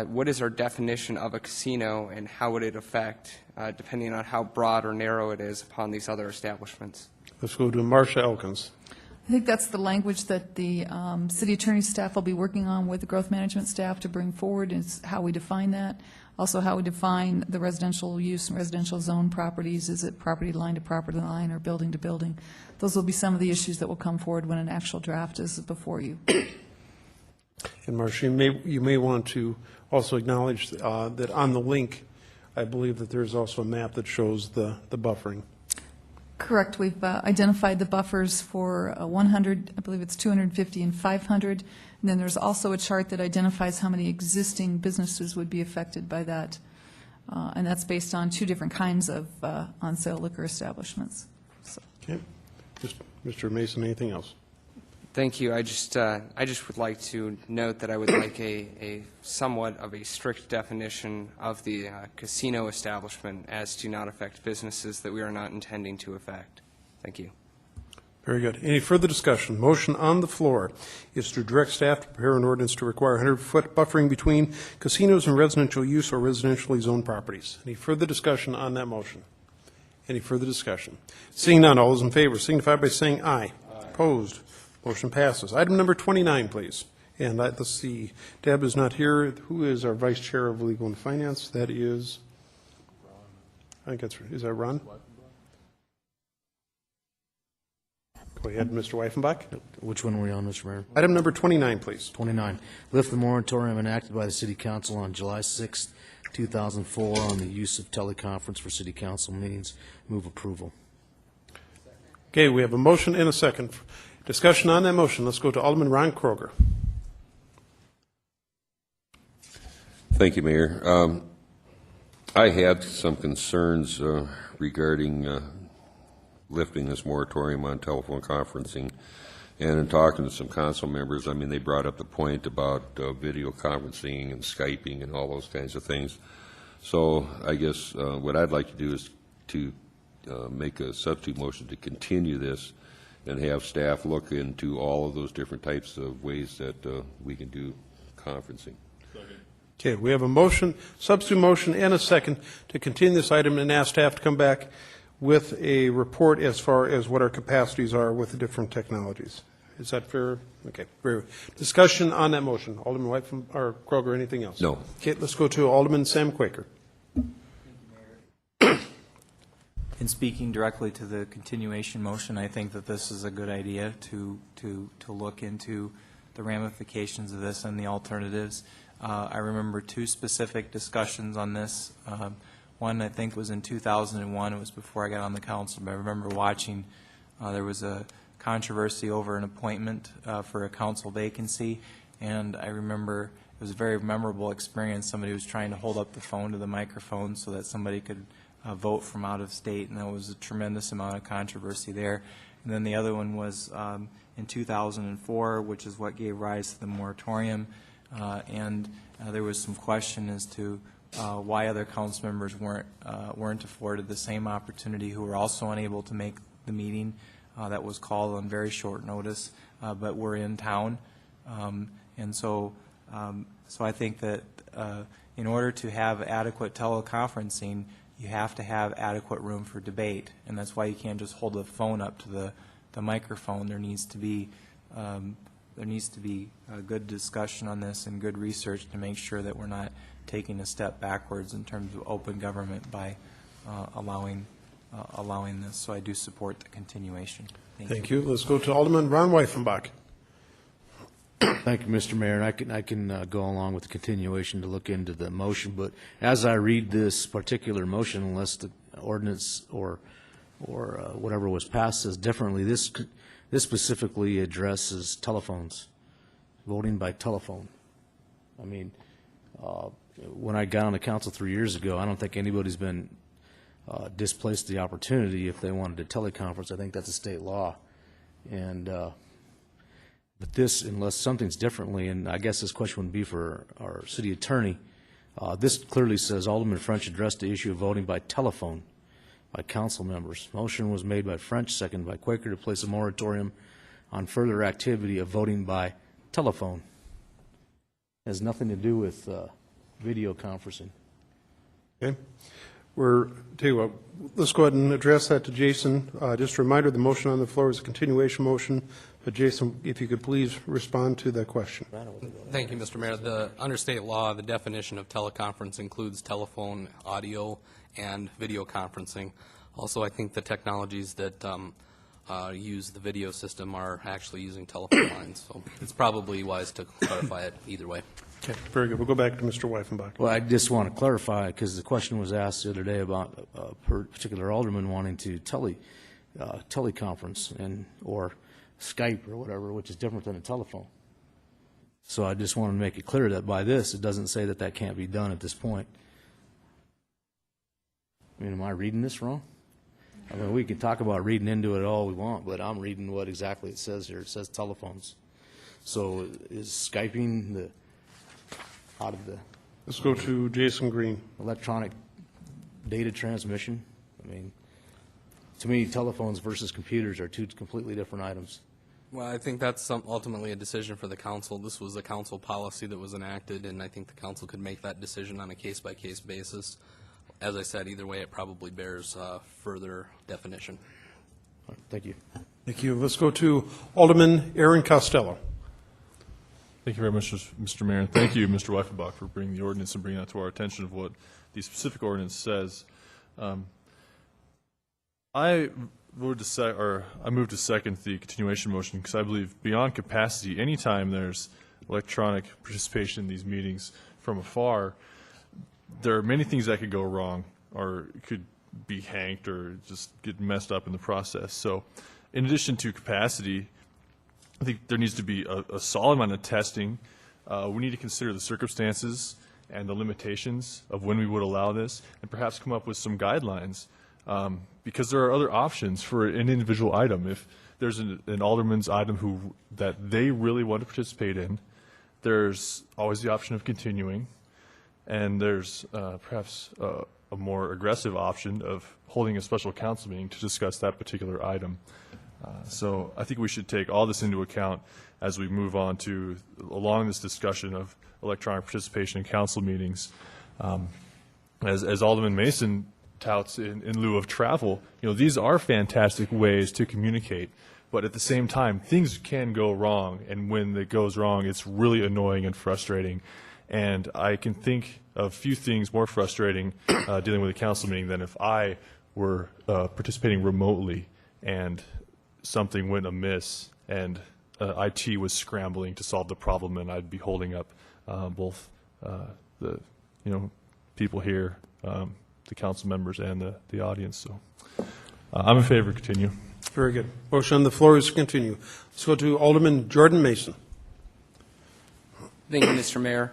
what is our definition of a casino, and how would it affect, depending on how broad or narrow it is, upon these other establishments? Let's go to Marcia Elkins. I think that's the language that the city attorney's staff will be working on with the growth management staff to bring forward, is how we define that. Also, how we define the residential use and residential zone properties. Is it property line to property line or building to building? Those will be some of the issues that will come forward when an actual draft is before you. And Marcia, you may want to also acknowledge that on the link, I believe that there's also a map that shows the buffering. Correct. We've identified the buffers for 100, I believe it's 250 and 500. And then there's also a chart that identifies how many existing businesses would be affected by that. And that's based on two different kinds of on-sale liquor establishments. So. Okay. Mr. Mason, anything else? Thank you. I just would like to note that I would like a somewhat of a strict definition of the casino establishment as to not affect businesses that we are not intending to affect. Thank you. Very good. Any further discussion? Motion on the floor is to direct staff to prepare an ordinance to require 100-foot buffering between casinos and residential use or residentially zoned properties. Any further discussion on that motion? Any further discussion? Seeing none, all those in favor signify by saying aye. Opposed? Motion passes. Item number 29, please. And let's see, Deb is not here. Who is our Vice Chair of Legal and Finance? That is, I think that's, is that Ron? Go ahead, Mr. Weifenbach. Which one are we on, Mr. Mayor? Item number 29, please. 29. Lift the moratorium enacted by the City Council on July 6, 2004 on the use of teleconference for City Council meetings. Move approval. Okay, we have a motion and a second. Discussion on that motion. Let's go to Alderman Ron Kroger. Thank you, Mayor. I had some concerns regarding lifting this moratorium on telephone conferencing. And in talking to some council members, I mean, they brought up the point about video conferencing and Skyping and all those kinds of things. So I guess what I'd like to do is to make a substitute motion to continue this and have staff look into all of those different types of ways that we can do conferencing. Okay, we have a motion, substitute motion, and a second to continue this item and ask staff to come back with a report as far as what our capacities are with the different technologies. Is that fair? Okay, very good. Discussion on that motion. Alderman White or Kroger, anything else? No. Okay, let's go to Alderman Sam Quaker. In speaking directly to the continuation motion, I think that this is a good idea to look into the ramifications of this and the alternatives. I remember two specific discussions on this. One, I think, was in 2001. It was before I got on the council, but I remember watching, there was a controversy over an appointment for a council vacancy, and I remember it was a very memorable experience. Somebody was trying to hold up the phone to the microphone so that somebody could vote from out of state, and there was a tremendous amount of controversy there. And then the other one was in 2004, which is what gave rise to the moratorium, and there was some question as to why other council members weren't afforded the same opportunity, who were also unable to make the meeting that was called on very short notice, but were in town. And so I think that in order to have adequate teleconferencing, you have to have adequate room for debate, and that's why you can't just hold the phone up to the microphone. There needs to be a good discussion on this and good research to make sure that we're not taking a step backwards in terms of open government by allowing this. So I do support the continuation. Thank you. Let's go to Alderman Ron Weifenbach. Thank you, Mr. Mayor. And I can go along with the continuation to look into the motion, but as I read this particular motion, unless the ordinance or whatever was passed says differently. This specifically addresses telephones, voting by telephone. I mean, when I got on the council 3 years ago, I don't think anybody's been displaced the opportunity if they wanted to teleconference. I think that's a state law. And but this, unless something's differently, and I guess this question would be for our city attorney, this clearly says Alderman French addressed the issue of voting by telephone by council members. Motion was made by French, seconded by Quaker, to place a moratorium on further activity of voting by telephone. It has nothing to do with video conferencing. Okay. Let's go ahead and address that to Jason. Just a reminder, the motion on the floor is a continuation motion. But Jason, if you could please respond to that question. Thank you, Mr. Mayor. Under state law, the definition of teleconference includes telephone, audio, and video conferencing. Also, I think the technologies that use the video system are actually using telephone lines. So it's probably wise to clarify it either way. Okay, very good. We'll go back to Mr. Weifenbach. Well, I just want to clarify, because the question was asked the other day about a particular alderman wanting to teleconference or Skype or whatever, which is different than a telephone. So I just want to make it clear that by this, it doesn't say that that can't be done at this point. I mean, am I reading this wrong? I mean, we can talk about reading into it all we want, but I'm reading what exactly it says here. It says telephones. So is Skyping out of the... Let's go to Jason Green. Electronic data transmission? I mean, to me, telephones versus computers are two completely different items. Well, I think that's ultimately a decision for the council. This was a council policy that was enacted, and I think the council could make that decision on a case-by-case basis. As I said, either way, it probably bears further definition. Thank you. Thank you. Let's go to Alderman Aaron Costello. Thank you very much, Mr. Mayor. And thank you, Mr. Weifenbach, for bringing the ordinance and bringing that to our attention of what the specific ordinance says. I moved to second the continuation motion because I believe beyond capacity, anytime there's electronic participation in these meetings from afar, there are many things that could go wrong or could be hanked or just get messed up in the process. So in addition to capacity, I think there needs to be a solid amount of testing. We need to consider the circumstances and the limitations of when we would allow this and perhaps come up with some guidelines. Because there are other options for an individual item. If there's an alderman's item that they really want to participate in, there's always the option of continuing, and there's perhaps a more aggressive option of holding a special council meeting to discuss that particular item. So I think we should take all this into account as we move on along this discussion of electronic participation in council meetings. As Alderman Mason touts in lieu of travel, these are fantastic ways to communicate, but at the same time, things can go wrong, and when it goes wrong, it's really annoying and frustrating. And I can think of few things more frustrating dealing with a council meeting than if I were participating remotely and something went amiss and IT was scrambling to solve the problem, and I'd be holding up both the people here, the council members and the audience. So I'm in favor of continue. Very good. Motion on the floor is to continue. Let's go to Alderman Jordan Mason. Thank you, Mr. Mayor.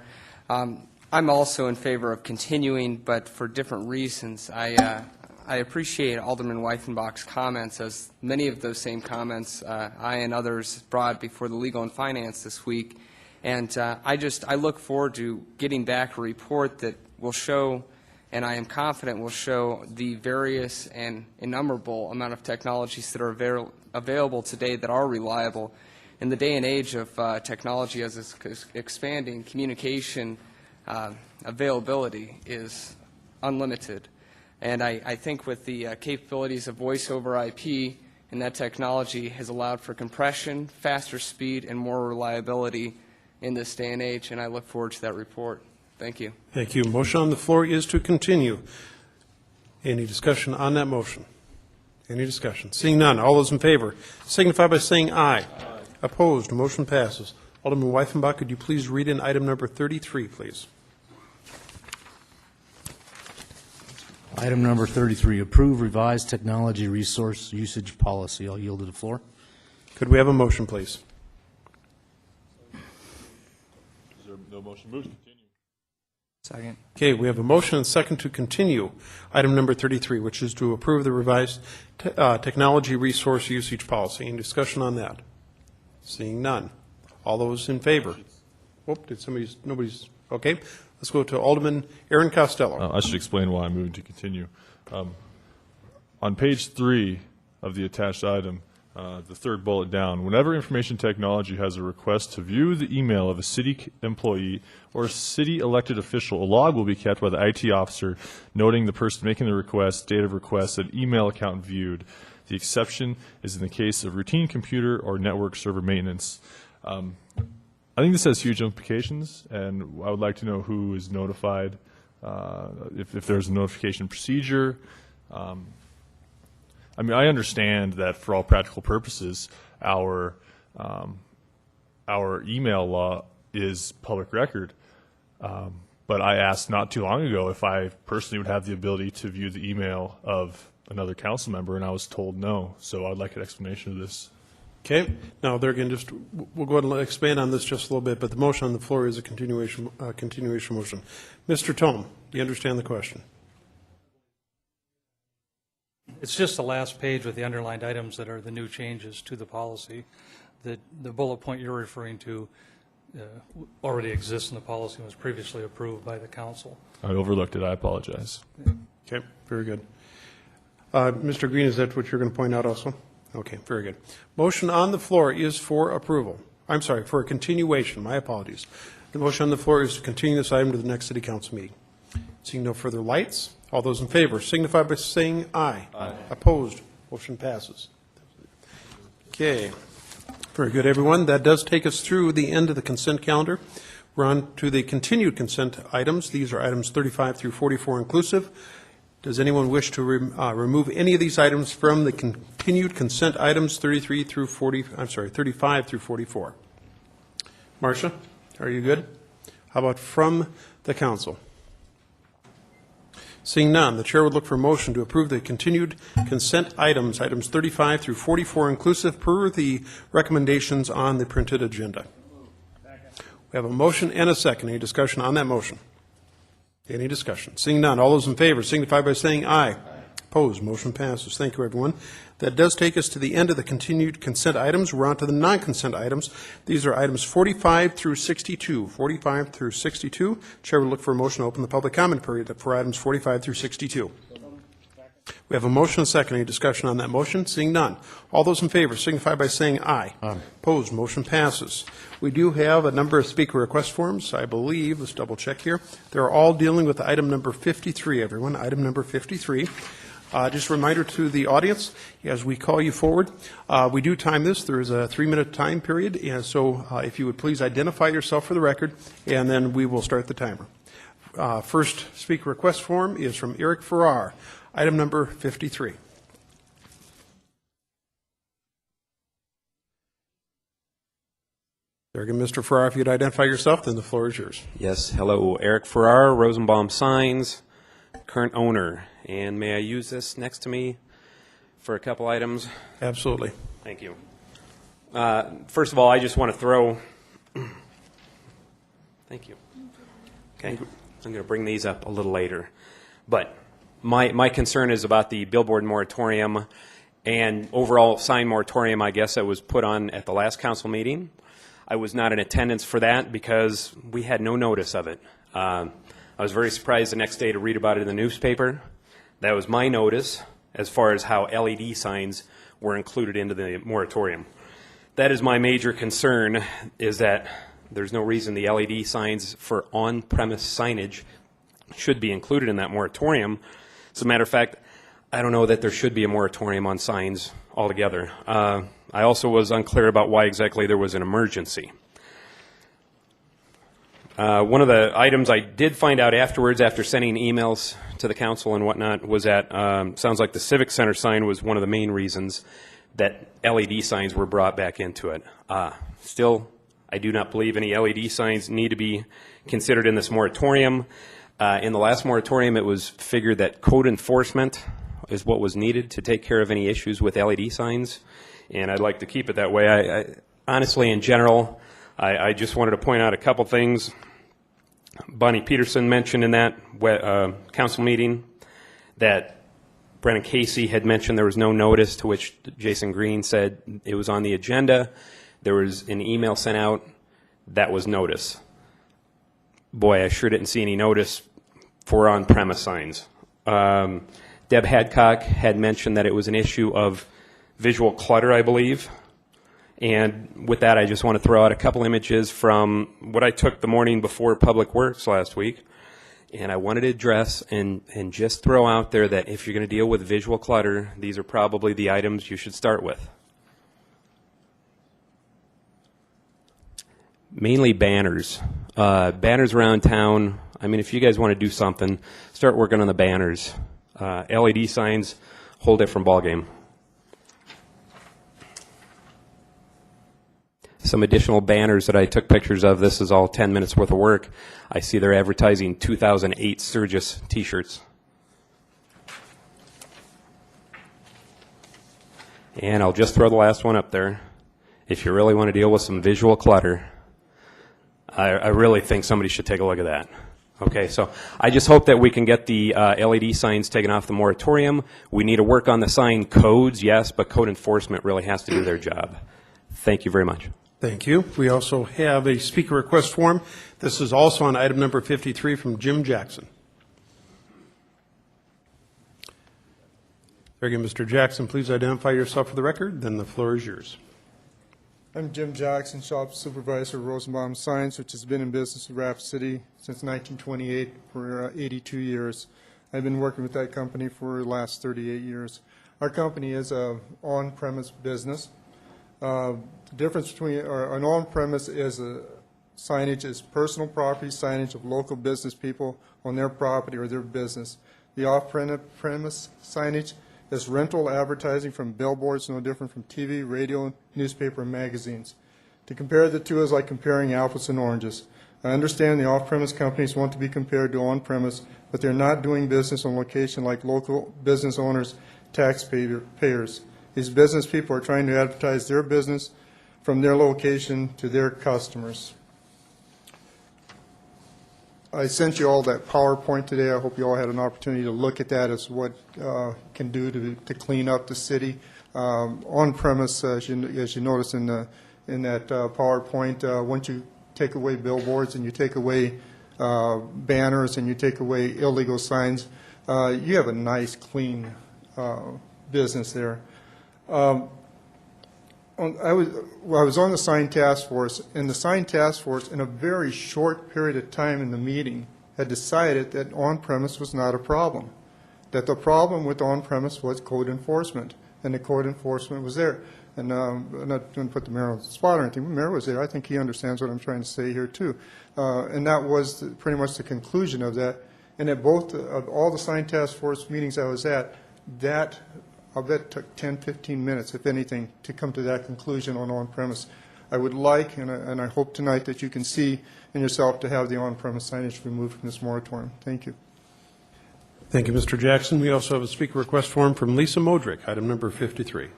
I'm also in favor of continuing, but for different reasons. I appreciate Alderman Weifenbach's comments, as many of those same comments I and others brought before the Legal and Finance this week. And I look forward to getting back a report that will show, and I am confident will show, the various and innumerable amount of technologies that are available today that are reliable. In the day and age of technology as it's expanding, communication availability is unlimited. And I think with the capabilities of voice over IP, and that technology has allowed for compression, faster speed, and more reliability in this day and age, and I look forward to that report. Thank you. Thank you. Motion on the floor is to continue. Any discussion on that motion? Any discussion? Seeing none, all those in favor signify by saying aye. Aye. Opposed, motion passes. Alderman Weifenbach, could you please read in item number 33, please? Item number 33, approve revised technology resource usage policy. I'll yield to the floor. Could we have a motion, please? Is there no motion? Move to continue. Second. Okay, we have a motion and second to continue item number 33, which is to approve the revised technology resource usage policy. Any discussion on that? Seeing none. All those in favor? Whoop, nobody's, okay. Let's go to Alderman Aaron Costello. I should explain why I'm moving to continue. On page 3 of the attached item, the third bullet down, whenever information technology has a request to view the email of a city employee or a city elected official, a log will be kept by the IT officer noting the person making the request, date of request, and email account viewed. The exception is in the case of routine computer or network server maintenance. I think this has huge implications, and I would like to know who is notified, if there's a notification procedure. I mean, I understand that for all practical purposes, our email law is public record. But I asked not too long ago if I personally would have the ability to view the email of another council member, and I was told no. So I'd like an explanation of this. Okay, now there again, we'll go ahead and expand on this just a little bit, but the motion on the floor is a continuation motion. Mr. Tome, do you understand the question? It's just the last page with the underlined items that are the new changes to the policy. The bullet point you're referring to already exists in the policy and was previously approved by the council. I overlooked it. I apologize. Okay, very good. Mr. Green, is that what you're going to point out also? Okay, very good. Motion on the floor is for approval. I'm sorry, for a continuation. My apologies. The motion on the floor is to continue this item to the next city council meeting. Seeing no further lights, all those in favor signify by saying aye. Aye. Opposed? Motion passes. Okay. Very good, everyone. That does take us through the end of the consent calendar. We're on to the continued consent items. These are items 35 through 44 inclusive. Does anyone wish to remove any of these items from the continued consent items 33 through 35 through 44? Marcia, are you good? How about from the council? Seeing none, the chair would look for a motion to approve the continued consent items 35 through 44 inclusive per the recommendations on the printed agenda. We have a motion and a second. Any discussion on that motion? Any discussion? Seeing none, all those in favor signify by saying aye. Aye. Opposed, motion passes. Thank you, everyone. That does take us to the end of the continued consent items. We're on to the non-consent items. These are items 45 through 62. 45 through 62. Chair will look for a motion to open the public comment period for items 45 through 62. We have a motion and a second. Any discussion on that motion? Seeing none. All those in favor signify by saying aye. Aye. Opposed, motion passes. We do have a number of speaker request forms, I believe. Let's double check here. They're all dealing with item number 53, everyone. Item number 53. Just a reminder to the audience, as we call you forward, we do time this. There is a 3-minute time period, and so if you would please identify yourself for the record, and then we will start the timer. First speaker request form is from Eric Farrar, item number 53. There again, Mr. Farrar, if you'd identify yourself, then the floor is yours. Yes, hello, Eric Farrar, Rosenbaum Signs, current owner. And may I use this next to me for a couple items? Absolutely. Thank you. First of all, I just want to throw, thank you. Okay, I'm going to bring these up a little later. But my concern is about the billboard moratorium and overall sign moratorium, I guess, that was put on at the last council meeting. I was not in attendance for that because we had no notice of it. I was very surprised the next day to read about it in the newspaper. That was my notice as far as how LED signs were included into the moratorium. That is my major concern, is that there's no reason the LED signs for on-premise signage should be included in that moratorium. As a matter of fact, I don't know that there should be a moratorium on signs altogether. I also was unclear about why exactly there was an emergency. One of the items I did find out afterwards, after sending emails to the council and whatnot, was that sounds like the Civic Center sign was one of the main reasons that LED signs were brought back into it. Still, I do not believe any LED signs need to be considered in this moratorium. In the last moratorium, it was figured that code enforcement is what was needed to take care of any issues with LED signs, and I'd like to keep it that way. I honestly, in general, I just wanted to point out a couple things. Bonnie Peterson mentioned in that council meeting that Brennan Casey had mentioned there was no notice, to which Jason Green said it was on the agenda. There was an email sent out that was notice. Boy, I sure didn't see any notice for on-premise signs. Deb Hadcock had mentioned that it was an issue of visual clutter, I believe. And with that, I just want to throw out a couple images from what I took the morning before Public Works last week. And I wanted to address and just throw out there that if you're going to deal with visual clutter, these are probably the items you should start with. Mainly banners. Banners around town. I mean, if you guys want to do something, start working on the banners. LED signs, whole different ballgame. Some additional banners that I took pictures of. This is all 10 minutes worth of work. I see they're advertising 2008 Sturgis t-shirts. And I'll just throw the last one up there. If you really want to deal with some visual clutter, I really think somebody should take a look at that. Okay, so I just hope that we can get the LED signs taken off the moratorium. We need to work on the sign codes, yes, but code enforcement really has to do their job. Thank you very much. Thank you. We also have a speaker request form. This is also on item number 53 from Jim Jackson. Very good, Mr. Jackson. Please identify yourself for the record. Then the floor is yours. I'm Jim Jackson, shop supervisor of Rosenbaum Signs, which has been in business in Rapid City since 1928 for 82 years. I've been working with that company for the last 38 years. Our company is an on-premise business. The difference between an on-premise is signage is personal property signage of local business people on their property or their business. The off-premise signage is rental advertising from billboards, no different from TV, radio, newspaper, and magazines. To compare the two is like comparing apples and oranges. I understand the off-premise companies want to be compared to on-premise, but they're not doing business on location like local business owners, taxpayers. These business people are trying to advertise their business from their location to their customers. I sent you all that PowerPoint today. I hope you all had an opportunity to look at that as what can do to clean up the city. On-premise, as you notice in that PowerPoint, once you take away billboards and you take away banners and you take away illegal signs, you have a nice, clean business there. I was on the sign task force, and the sign task force, in a very short period of time in the meeting, had decided that on-premise was not a problem, that the problem with on-premise was code enforcement, and the code enforcement was there. And I'm not going to put the mayor on the spot or anything, but the mayor was there. I think he understands what I'm trying to say here, too. And that was pretty much the conclusion of that. And at both of all the sign task force meetings I was at, that I'll bet it took 10, 15 minutes, if anything, to come to that conclusion on on-premise. I would like, and I hope tonight that you can see in yourself to have the on-premise signage removed from this moratorium. Thank you. Thank you, Mr. Jackson. We also have a speaker request form from Lisa Modrick, item number 53.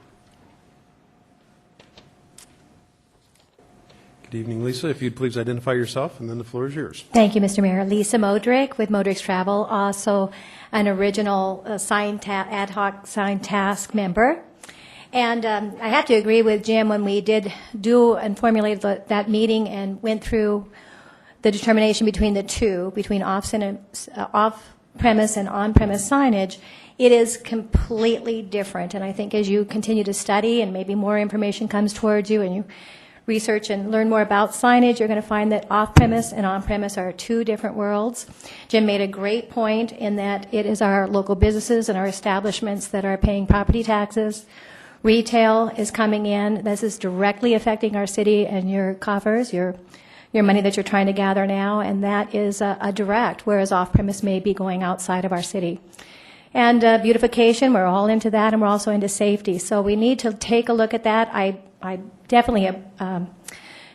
Good evening, Lisa. If you'd please identify yourself, and then the floor is yours. Thank you, Mr. Mayor. Lisa Modrick with Modrick's Travel, also an original ad hoc sign task member. And I have to agree with Jim when we did do and formulate that meeting and went through the determination between the two, between off-premise and on-premise signage. It is completely different. And I think as you continue to study and maybe more information comes towards you and you research and learn more about signage, you're going to find that off-premise and on-premise are two different worlds. Jim made a great point in that it is our local businesses and our establishments that are paying property taxes. Retail is coming in. This is directly affecting our city and your coffers, your money that you're trying to gather now, and that is a direct, whereas off-premise may be going outside of our city. And beautification, we're all into that, and we're also into safety. So we need to take a look at that. I definitely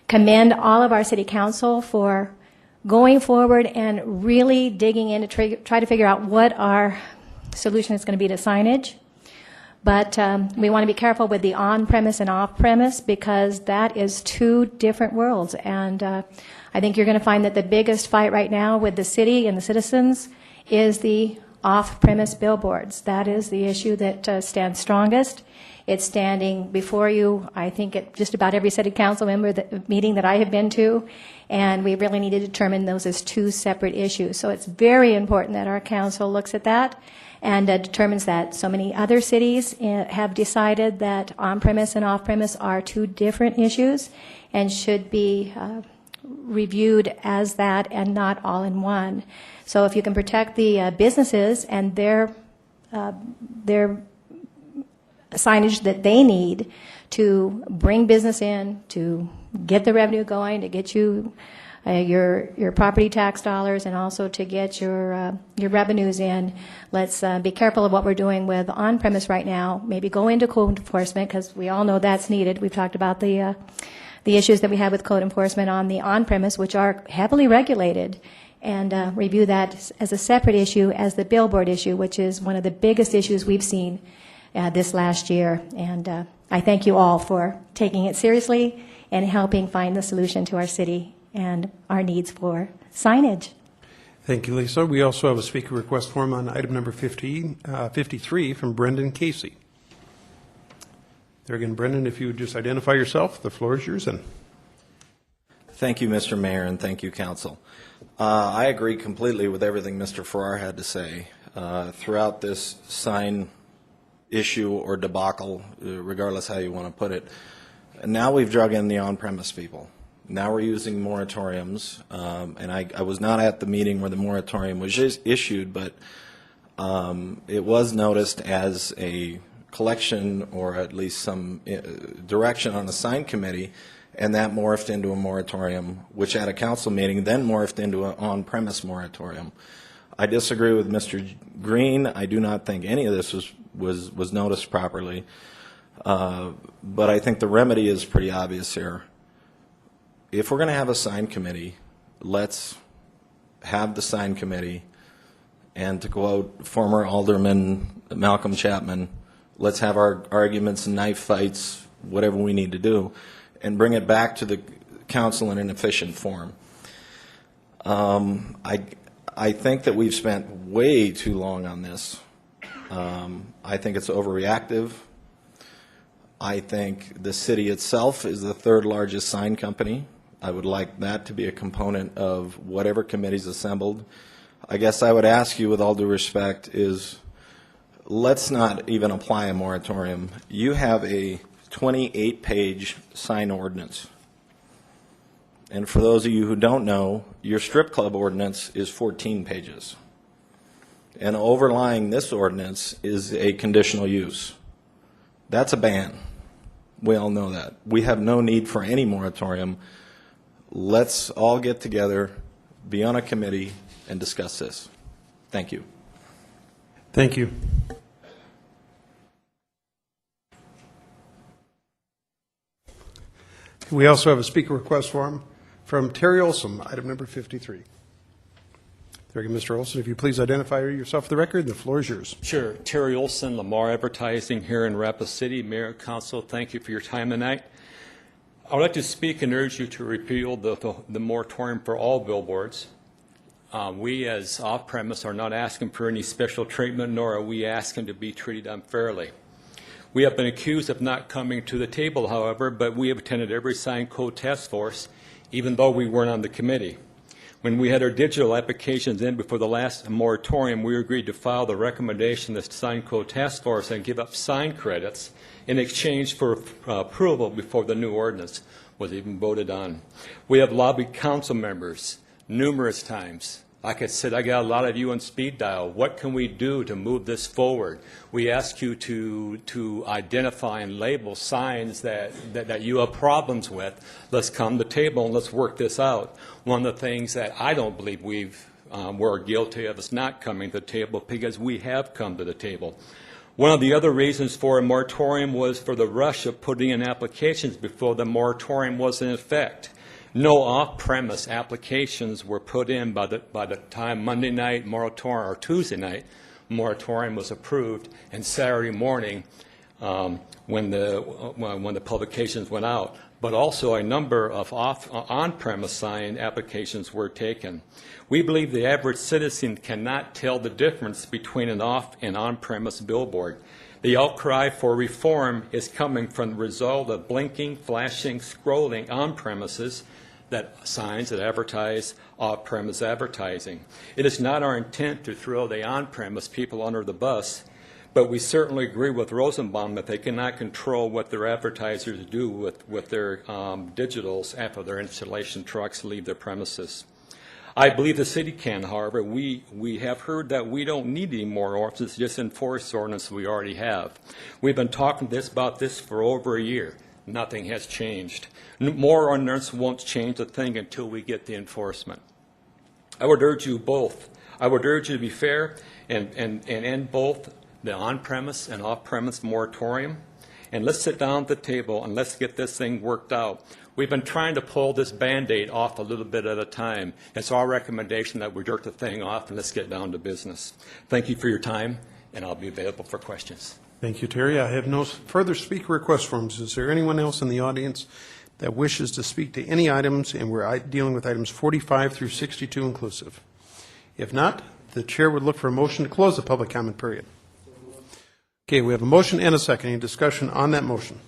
commend all of our city council for going forward and really digging in to try to figure out what our solution is going to be to signage. But we want to be careful with the on-premise and off-premise because that is two different worlds. And I think you're going to find that the biggest fight right now with the city and the citizens is the off-premise billboards. That is the issue that stands strongest. It's standing before you, I think, at just about every city council member meeting that I have been to, and we really need to determine those as two separate issues. So it's very important that our council looks at that and determines that. So many other cities have decided that on-premise and off-premise are two different issues and should be reviewed as that and not all in one. So if you can protect the businesses and their signage that they need to bring business in, to get the revenue going, to get you your property tax dollars, and also to get your revenues in. Let's be careful of what we're doing with on-premise right now. Maybe go into code enforcement because we all know that's needed. We've talked about the issues that we have with code enforcement on the on-premise, which are heavily regulated, and review that as a separate issue as the billboard issue, which is one of the biggest issues we've seen this last year. And I thank you all for taking it seriously and helping find the solution to our city and our needs for signage. Thank you, Lisa. We also have a speaker request form on item number 53 from Brendan Casey. There again, Brendan, if you would just identify yourself, the floor is yours. Thank you, Mr. Mayor, and thank you, Council. I agree completely with everything Mr. Farrar had to say. Throughout this sign issue or debacle, regardless how you want to put it, and now we've drug in the on-premise people. Now we're using moratoriums, and I was not at the meeting where the moratorium was issued, but it was noticed as a collection or at least some direction on the sign committee, and that morphed into a moratorium, which at a council meeting then morphed into an on-premise moratorium. I disagree with Mr. Green. I do not think any of this was noticed properly, but I think the remedy is pretty obvious here. If we're going to have a sign committee, let's have the sign committee, and to quote former Alderman Malcolm Chapman, let's have our arguments and knife fights, whatever we need to do, and bring it back to the council in an efficient form. I think that we've spent way too long on this. I think it's overreactive. I think the city itself is the third largest sign company. I would like that to be a component of whatever committee's assembled. I guess I would ask you, with all due respect, is let's not even apply a moratorium. You have a 28-page sign ordinance. And for those of you who don't know, your strip club ordinance is 14 pages. And overlying this ordinance is a conditional use. That's a ban. We all know that. We have no need for any moratorium. Let's all get together, be on a committee, and discuss this. Thank you. Thank you. We also have a speaker request form from Terry Olson, item number 53. There again, Mr. Olson, if you please identify yourself for the record, the floor is yours. Sure. Terry Olson, Lamar Advertising here in Rapid City. Mayor, Council, thank you for your time tonight. I would like to speak and urge you to repeal the moratorium for all billboards. We as off-premise are not asking for any special treatment, nor are we asking to be treated unfairly. We have been accused of not coming to the table, however, but we have attended every sign code task force, even though we weren't on the committee. When we had our digital applications in before the last moratorium, we agreed to file the recommendation of the sign code task force and give up sign credits in exchange for approval before the new ordinance was even voted on. We have lobbied council members numerous times. Like I said, I got a lot of you on speed dial. What can we do to move this forward? We ask you to identify and label signs that you have problems with. Let's come to the table and let's work this out. One of the things that I don't believe we're guilty of is not coming to the table, because we have come to the table. One of the other reasons for a moratorium was for the rush of putting in applications before the moratorium was in effect. No off-premise applications were put in by the time Monday night moratorium, or Tuesday night moratorium was approved, and Saturday morning when the publications went out. But also a number of on-premise sign applications were taken. We believe the average citizen cannot tell the difference between an off and on-premise billboard. The outcry for reform is coming from the result of blinking, flashing, scrolling on-premises signs that advertise off-premise advertising. It is not our intent to throw the on-premise people under the bus, but we certainly agree with Rosenbaum that they cannot control what their advertisers do with their digitals after their installation trucks leave their premises. I believe the city can, however. We have heard that we don't need any more ordinances, just enforce the ordinance we already have. We've been talking about this for over a year. Nothing has changed. More ordinance won't change a thing until we get the enforcement. I would urge you both. I would urge you to be fair and end both the on-premise and off-premise moratorium. And let's sit down at the table and let's get this thing worked out. We've been trying to pull this Band-Aid off a little bit at a time. It's our recommendation that we jerk the thing off and let's get down to business. Thank you for your time, and I'll be available for questions. Thank you, Terry. I have no further speaker request forms. Is there anyone else in the audience that wishes to speak to any items? And we're dealing with items 45 through 62 inclusive. If not, the chair would look for a motion to close the public comment period. Okay, we have a motion and a second. Any discussion on that motion?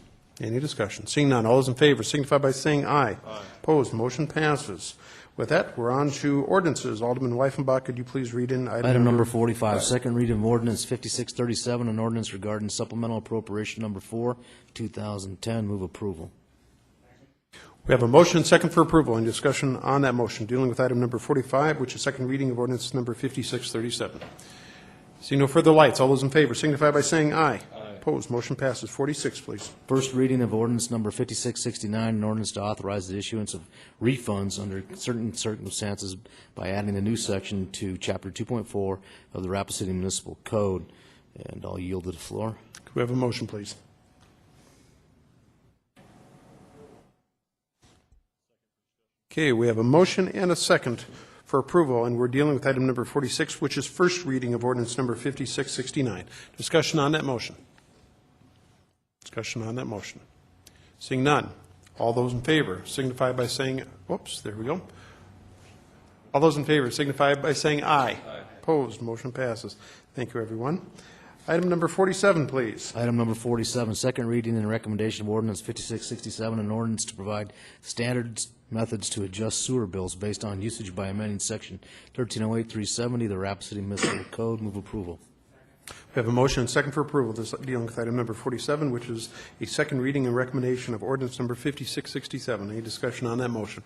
Any discussion? Seeing none, all those in favor signify by saying aye. Aye. Opposed, motion passes. With that, we're on to ordinances. Alderman Weifenbach, could you please read in item number 45, second reading of ordinance 5637, an ordinance regarding supplemental appropriation number 4, 2010. Move approval. We have a motion and second for approval. Any discussion on that motion? Dealing with item number 45, which is second reading of ordinance number 5637. See no further lights. All those in favor signify by saying aye. Aye. Opposed, motion passes. 46, please. First reading of ordinance number 5669, an ordinance to authorize the issuance of refunds under certain circumstances by adding a new section to Chapter 2.4 of the Rapid City Municipal Code. And I'll yield to the floor. Could we have a motion, please? Okay, we have a motion and a second for approval, and we're dealing with item number 46, which is first reading of ordinance number 5669. Discussion on that motion. Discussion on that motion. Seeing none. All those in favor signify by saying, whoops, there we go. All those in favor signify by saying aye. Aye. Opposed, motion passes. Thank you, everyone. Item number 47, please. Item number 47, second reading and recommendation of ordinance 5667, an ordinance to provide standards methods to adjust sewer bills based on usage by amending section 1308-370 of the Rapid City Municipal Code. Move approval. We have a motion and second for approval. This dealing with item number 47, which is a second reading and recommendation of ordinance number 5667. Any discussion on that motion?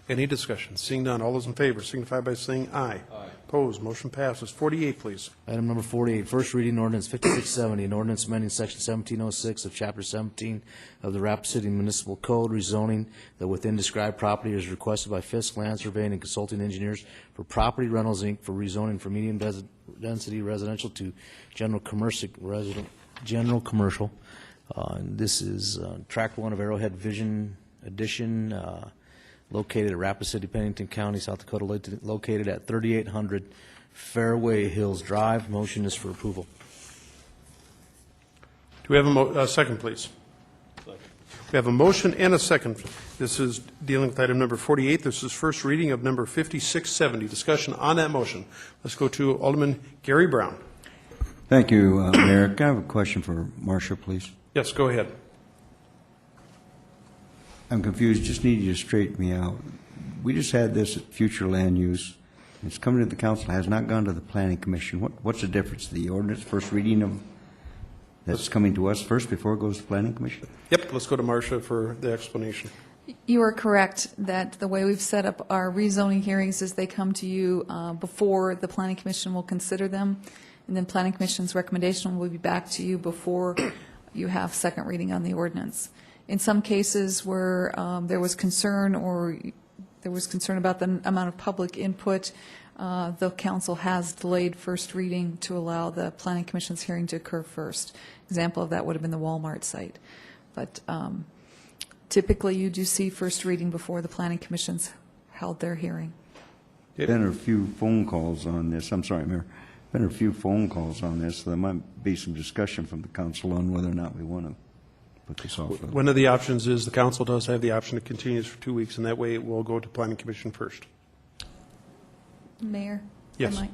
Any discussion? Seeing none, all those in favor signify by saying aye. Aye. Opposed, motion passes. 48, please. Item number 48, first reading ordinance 5670, an ordinance amending section 1706 of chapter 17 of the Rapid City Municipal Code, rezoning that within described property is requested by Fisk Land Surveying and Consulting Engineers for Property Rentals, Inc. for rezoning from medium density residential to general commercial. And this is tract 1 of Arrowhead Vision Edition, located at Rapid City, Pennington County, South Dakota, located at 3800 Fairway Hills Drive. Motion is for approval. Do we have a second, please? Second. We have a motion and a second. This is dealing with item number 48. This is first reading of number 5670. Discussion on that motion. Let's go to Alderman Gary Brown. Thank you, Mayor. Can I have a question for Marcia, please? Yes, go ahead. I'm confused. Just need you to straighten me out. We just had this at future land use. It's coming to the council, has not gone to the planning commission. What's the difference? The ordinance first reading of that's coming to us first before it goes to planning commission? Yep, let's go to Marcia for the explanation. You are correct that the way we've set up our rezoning hearings is they come to you before the planning commission will consider them, and then planning commission's recommendation will be back to you before you have second reading on the ordinance. In some cases where there was concern about the amount of public input, the council has delayed first reading to allow the planning commission's hearing to occur first. Example of that would have been the Walmart site. But typically you do see first reading before the planning commission's held their hearing. Been a few phone calls on this, I'm sorry, Mayor, been a few phone calls on this, so there might be some discussion from the council on whether or not we want to put this off. One of the options is the council does have the option to continue this for 2 weeks, and that way it will go to planning commission first. Mayor? if Yes. I might.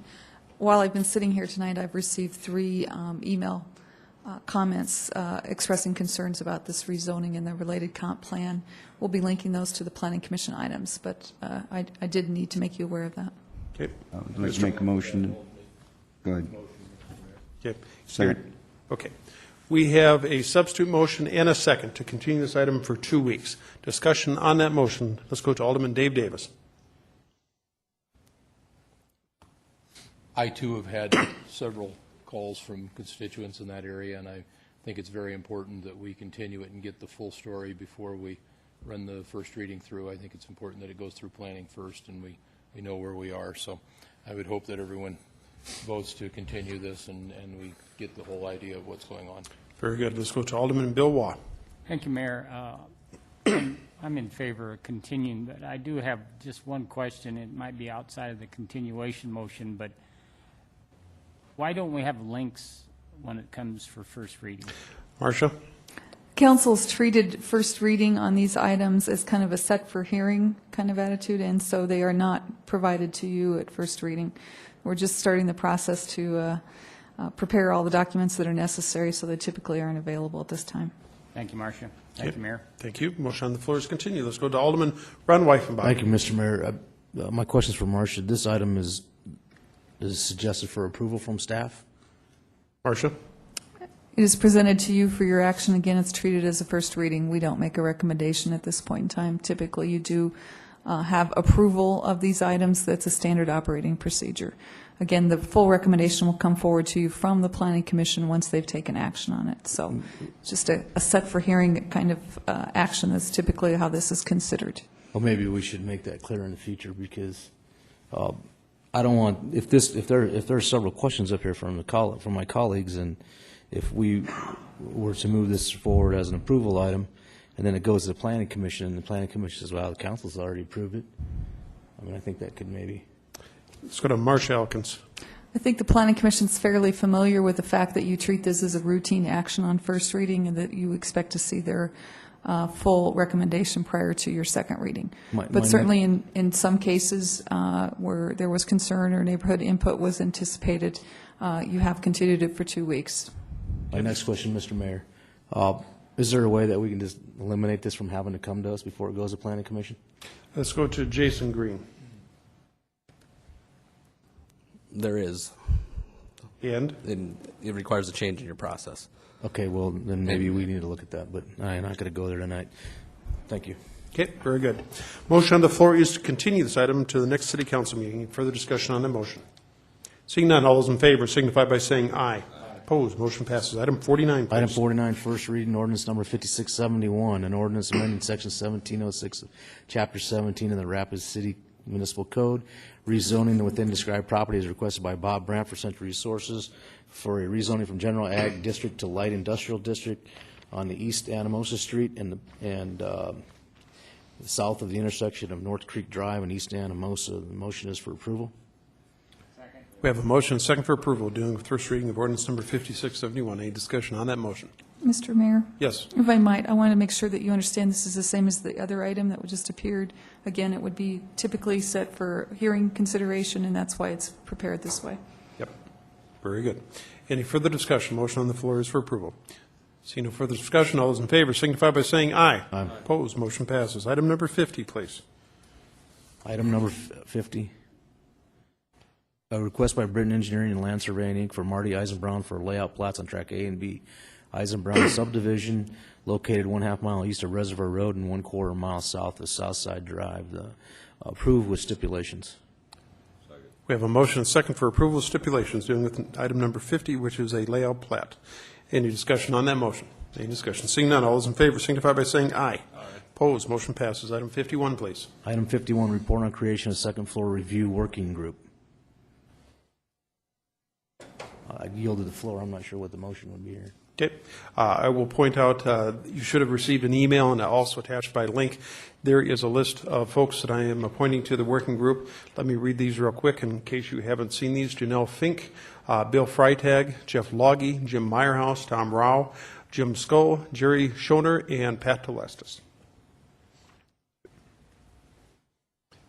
While I've been sitting here tonight, I've received 3 email comments expressing concerns about this rezoning and the related comp plan. We'll be linking those to the planning commission items, but I did need to make you aware of that. Okay. Let's make a motion. Go ahead. Okay. Second. Okay. We have a substitute motion and a second to continue this item for 2 weeks. Discussion on that motion. Let's go to Alderman Dave Davis. I, too, have had several calls from constituents in that area, and I think it's very important that we continue it and get the full story before we run the first reading through. I think it's important that it goes through planning first and we know where we are. So I would hope that everyone votes to continue this and we get the whole idea of what's going on. Very good. Let's go to Alderman Bill Waugh. Thank you, Mayor. I'm in favor of continuing, but I do have just one question. It might be outside of the continuation motion, but why don't we have links when it comes for first reading? Marcia? Council's treated first reading on these items as kind of a set for hearing kind of attitude, and so they are not provided to you at first reading. We're just starting the process to prepare all the documents that are necessary, so they typically aren't available at this time. Thank you, Marcia. Thank you, Mayor. Thank you. Motion on the floor is continued. Let's go to Alderman Ron Weifenbach. Thank you, Mr. Mayor. My question is for Marcia. This item is suggested for approval from staff? Marcia? It is presented to you for your action. Again, it's treated as a first reading. We don't make a recommendation at this point in time. Typically, you do have approval of these items. That's a standard operating procedure. Again, the full recommendation will come forward to you from the Planning Commission once they've taken action on it. So just a set for hearing kind of action. That's typically how this is considered. Well, maybe we should make that clear in the future, because I don't want, if there are several questions up here from my colleagues, and if we were to move this forward as an approval item, and then it goes to the Planning Commission, and the Planning Commission says, well, the council's already approved it. I mean, I think that could maybe. Let's go to Marcia Elkins. I think the Planning Commission's fairly familiar with the fact that you treat this as a routine action on first reading, and that you expect to see their full recommendation prior to your second reading. But certainly in some cases where there was concern or neighborhood input was anticipated, you have continued it for 2 weeks. My next question, Mr. Mayor, is there a way that we can just eliminate this from having to come to us before it goes to Planning Commission? Let's go to Jason Green. There is. And it requires a change in your process. Okay, well, then maybe we need to look at that, but I'm not going to go there tonight. Thank you. Okay, very good. Motion on the floor is to continue this item to the next city council meeting. Any further discussion on the motion? Seeing none, all those in favor signify by saying aye. Opposed, motion passes. Item 49, please. Item 49, first reading, ordinance number 5671, an ordinance amending section 1706 of chapter 17 of the Rapids City Municipal Code, rezoning the within described property is requested by Bob Brandt for Century Resources for a rezoning from General Ag District to Light Industrial District on the East Anamosa Street and south of the intersection of North Creek Drive and East Anamosa. The motion is for approval. We have a motion and second for approval, doing the first reading of ordinance number 5671. Any discussion on that motion? Mr. Mayor? Yes. If I might, I want to make sure that you understand this is the same as the other item that just appeared. Again, it would be typically set for hearing consideration, and that's why it's prepared this way. Yep. Very good. Any further discussion? Motion on the floor is for approval. See no further discussion. All those in favor signify by saying aye. Aye. Opposed, motion passes. Item number 50, please. Item number 50. A request by Britain Engineering and Land Surveying, Inc. for Marty Eisenbrown for layout plats on track A and B. Eisenbrown subdivision located 1/2 mile east of Reservoir Road and 1/4 mile south of Southside Drive. Approved with stipulations. We have a motion and second for approval of stipulations, dealing with item number 50, which is a layout plat. Any discussion on that motion? Any discussion? Seeing none, all those in favor signify by saying aye. Aye. Opposed, motion passes. Item 51, please. Item 51, report on creation of second floor review working group. I yielded the floor. I'm not sure what the motion would be here. Okay. I will point out, you should have received an email and also attached by link. There is a list of folks that I am appointing to the working group. Let me read these real quick in case you haven't seen these. Janelle Fink, Bill Freitag, Jeff Loggy, Jim Meyerhouse, Tom Rao, Jim Sko, Jerry Schoner, and Pat Telestis.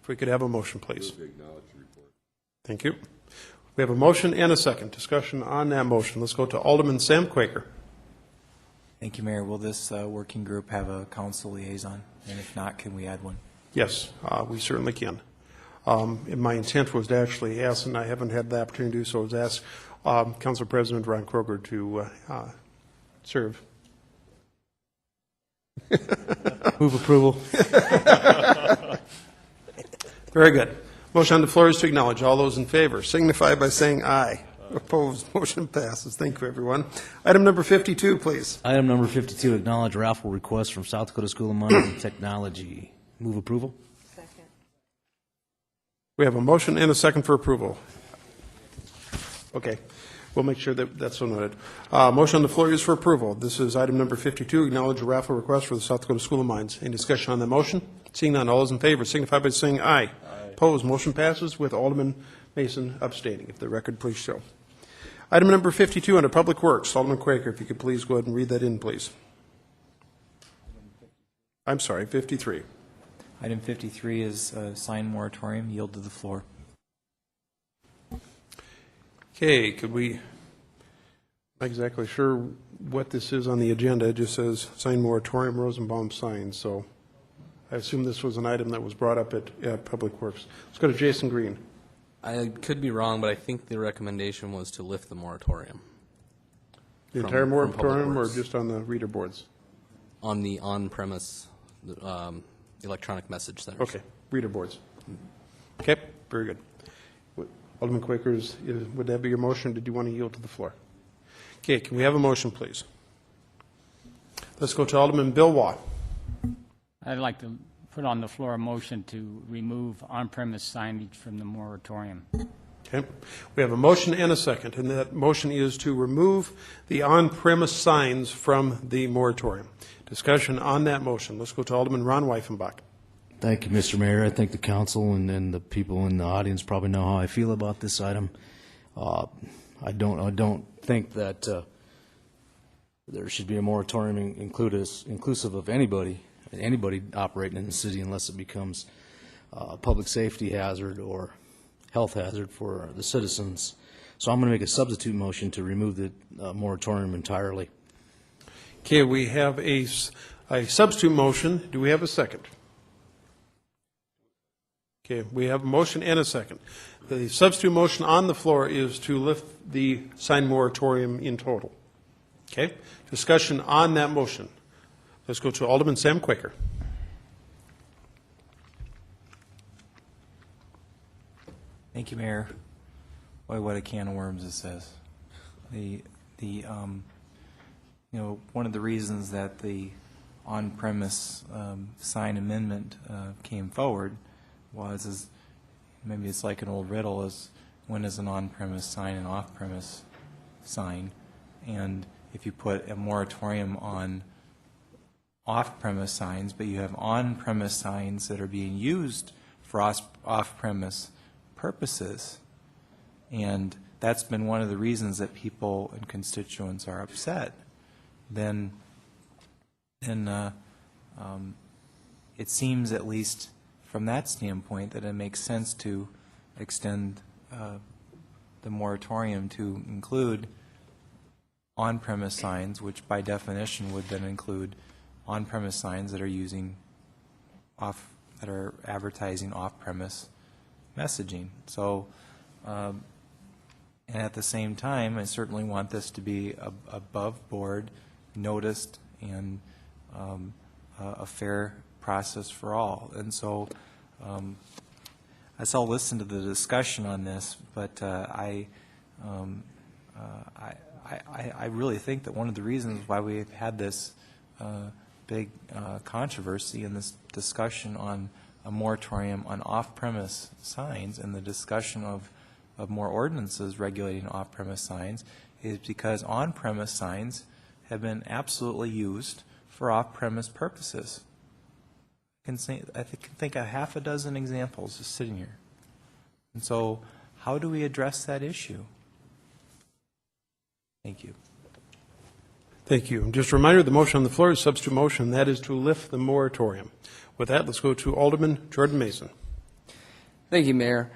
If we could have a motion, please. Thank you. We have a motion and a second. Discussion on that motion. Let's go to Alderman Sam Quaker. Thank you, Mayor. Will this working group have a council liaison? And if not, can we add one? Yes, we certainly can. And my intent was to actually ask, and I haven't had the opportunity to do so, was ask Council President Ron Kroger to serve. Move approval. Very good. Motion on the floor is to acknowledge. All those in favor signify by saying aye. Opposed, motion passes. Thank you, everyone. Item number 52, please. Item number 52, acknowledge raffle request from South Dakota School of Money and Technology. Move approval. Second. We have a motion and a second for approval. Okay. We'll make sure that that's so noted. Motion on the floor is for approval. This is item number 52, acknowledge a raffle request for the South Dakota School of Mines. Any discussion on the motion? Seeing none, all those in favor signify by saying aye. Opposed, motion passes with Alderman Mason abstaining. If the record please show. Item number 52 under Public Works. Alderman Quaker, if you could please go ahead and read that in, please. I'm sorry, 53. Item 53 is sign moratorium. Yield to the floor. Okay, could we, not exactly sure what this is on the agenda. It just says sign moratorium, Rosenbaum signs. So I assume this was an item that was brought up at Public Works. Let's go to Jason Green. I could be wrong, but I think the recommendation was to lift the moratorium. The entire from Public moratorium or Works. just on the reader boards? On the on-premise electronic message centers. Okay, reader boards. Okay, very good. Alderman Quaker, would that be your motion? Did you want to yield to the floor? Okay, can we have a motion, please? Let's go to Alderman Bill Watt. I'd like to put on the floor a motion to remove on-premise signage from the moratorium. Okay, we have a motion and a second, and that motion is to remove the on-premise signs from the moratorium. Discussion on that motion. Let's go to Alderman Ron Weifenbach. Thank you, Mr. Mayor. I think the council and the people in the audience probably know how I feel about this item. I don't think that there should be a moratorium inclusive of anybody operating in the city unless it becomes a public safety hazard or health hazard for the citizens. So I'm going to make a substitute motion to remove the moratorium entirely. Okay, we have a substitute motion. Do we have a second? Okay, we have a motion and a second. The substitute motion on the floor is to lift the sign moratorium in total. Okay, discussion on that motion. Let's go to Alderman Sam Quaker. Thank you, Mayor. Boy, what a can of worms this is. One of the reasons that the on-premise sign amendment came forward was maybe it's like an old riddle, is when is an on-premise sign an off-premise sign? And if you put a moratorium on off-premise signs, but you have on-premise signs that are being used for off-premise purposes, and that's been one of the reasons that people and constituents are upset, then it seems, at least from that standpoint, that it makes sense to extend the moratorium to include on-premise signs, which by definition would then include on-premise signs that are advertising off-premise messaging. So, and at the same time, I certainly want this to be above board, noticed, and a fair process for all. And so, I'll listen to the discussion on this, but I really think that one of the reasons why we've had this big controversy in this discussion on a moratorium on off-premise signs and the discussion of more ordinances regulating off-premise signs is because on-premise signs have been absolutely used for off-premise purposes. I can think of half a dozen examples just sitting here. And so how do we address that issue? Thank you. Thank you. Just a reminder, the motion on the floor is substitute motion. That is to lift the moratorium. With that, let's go to Alderman Jordan Mason. Thank you, Mayor.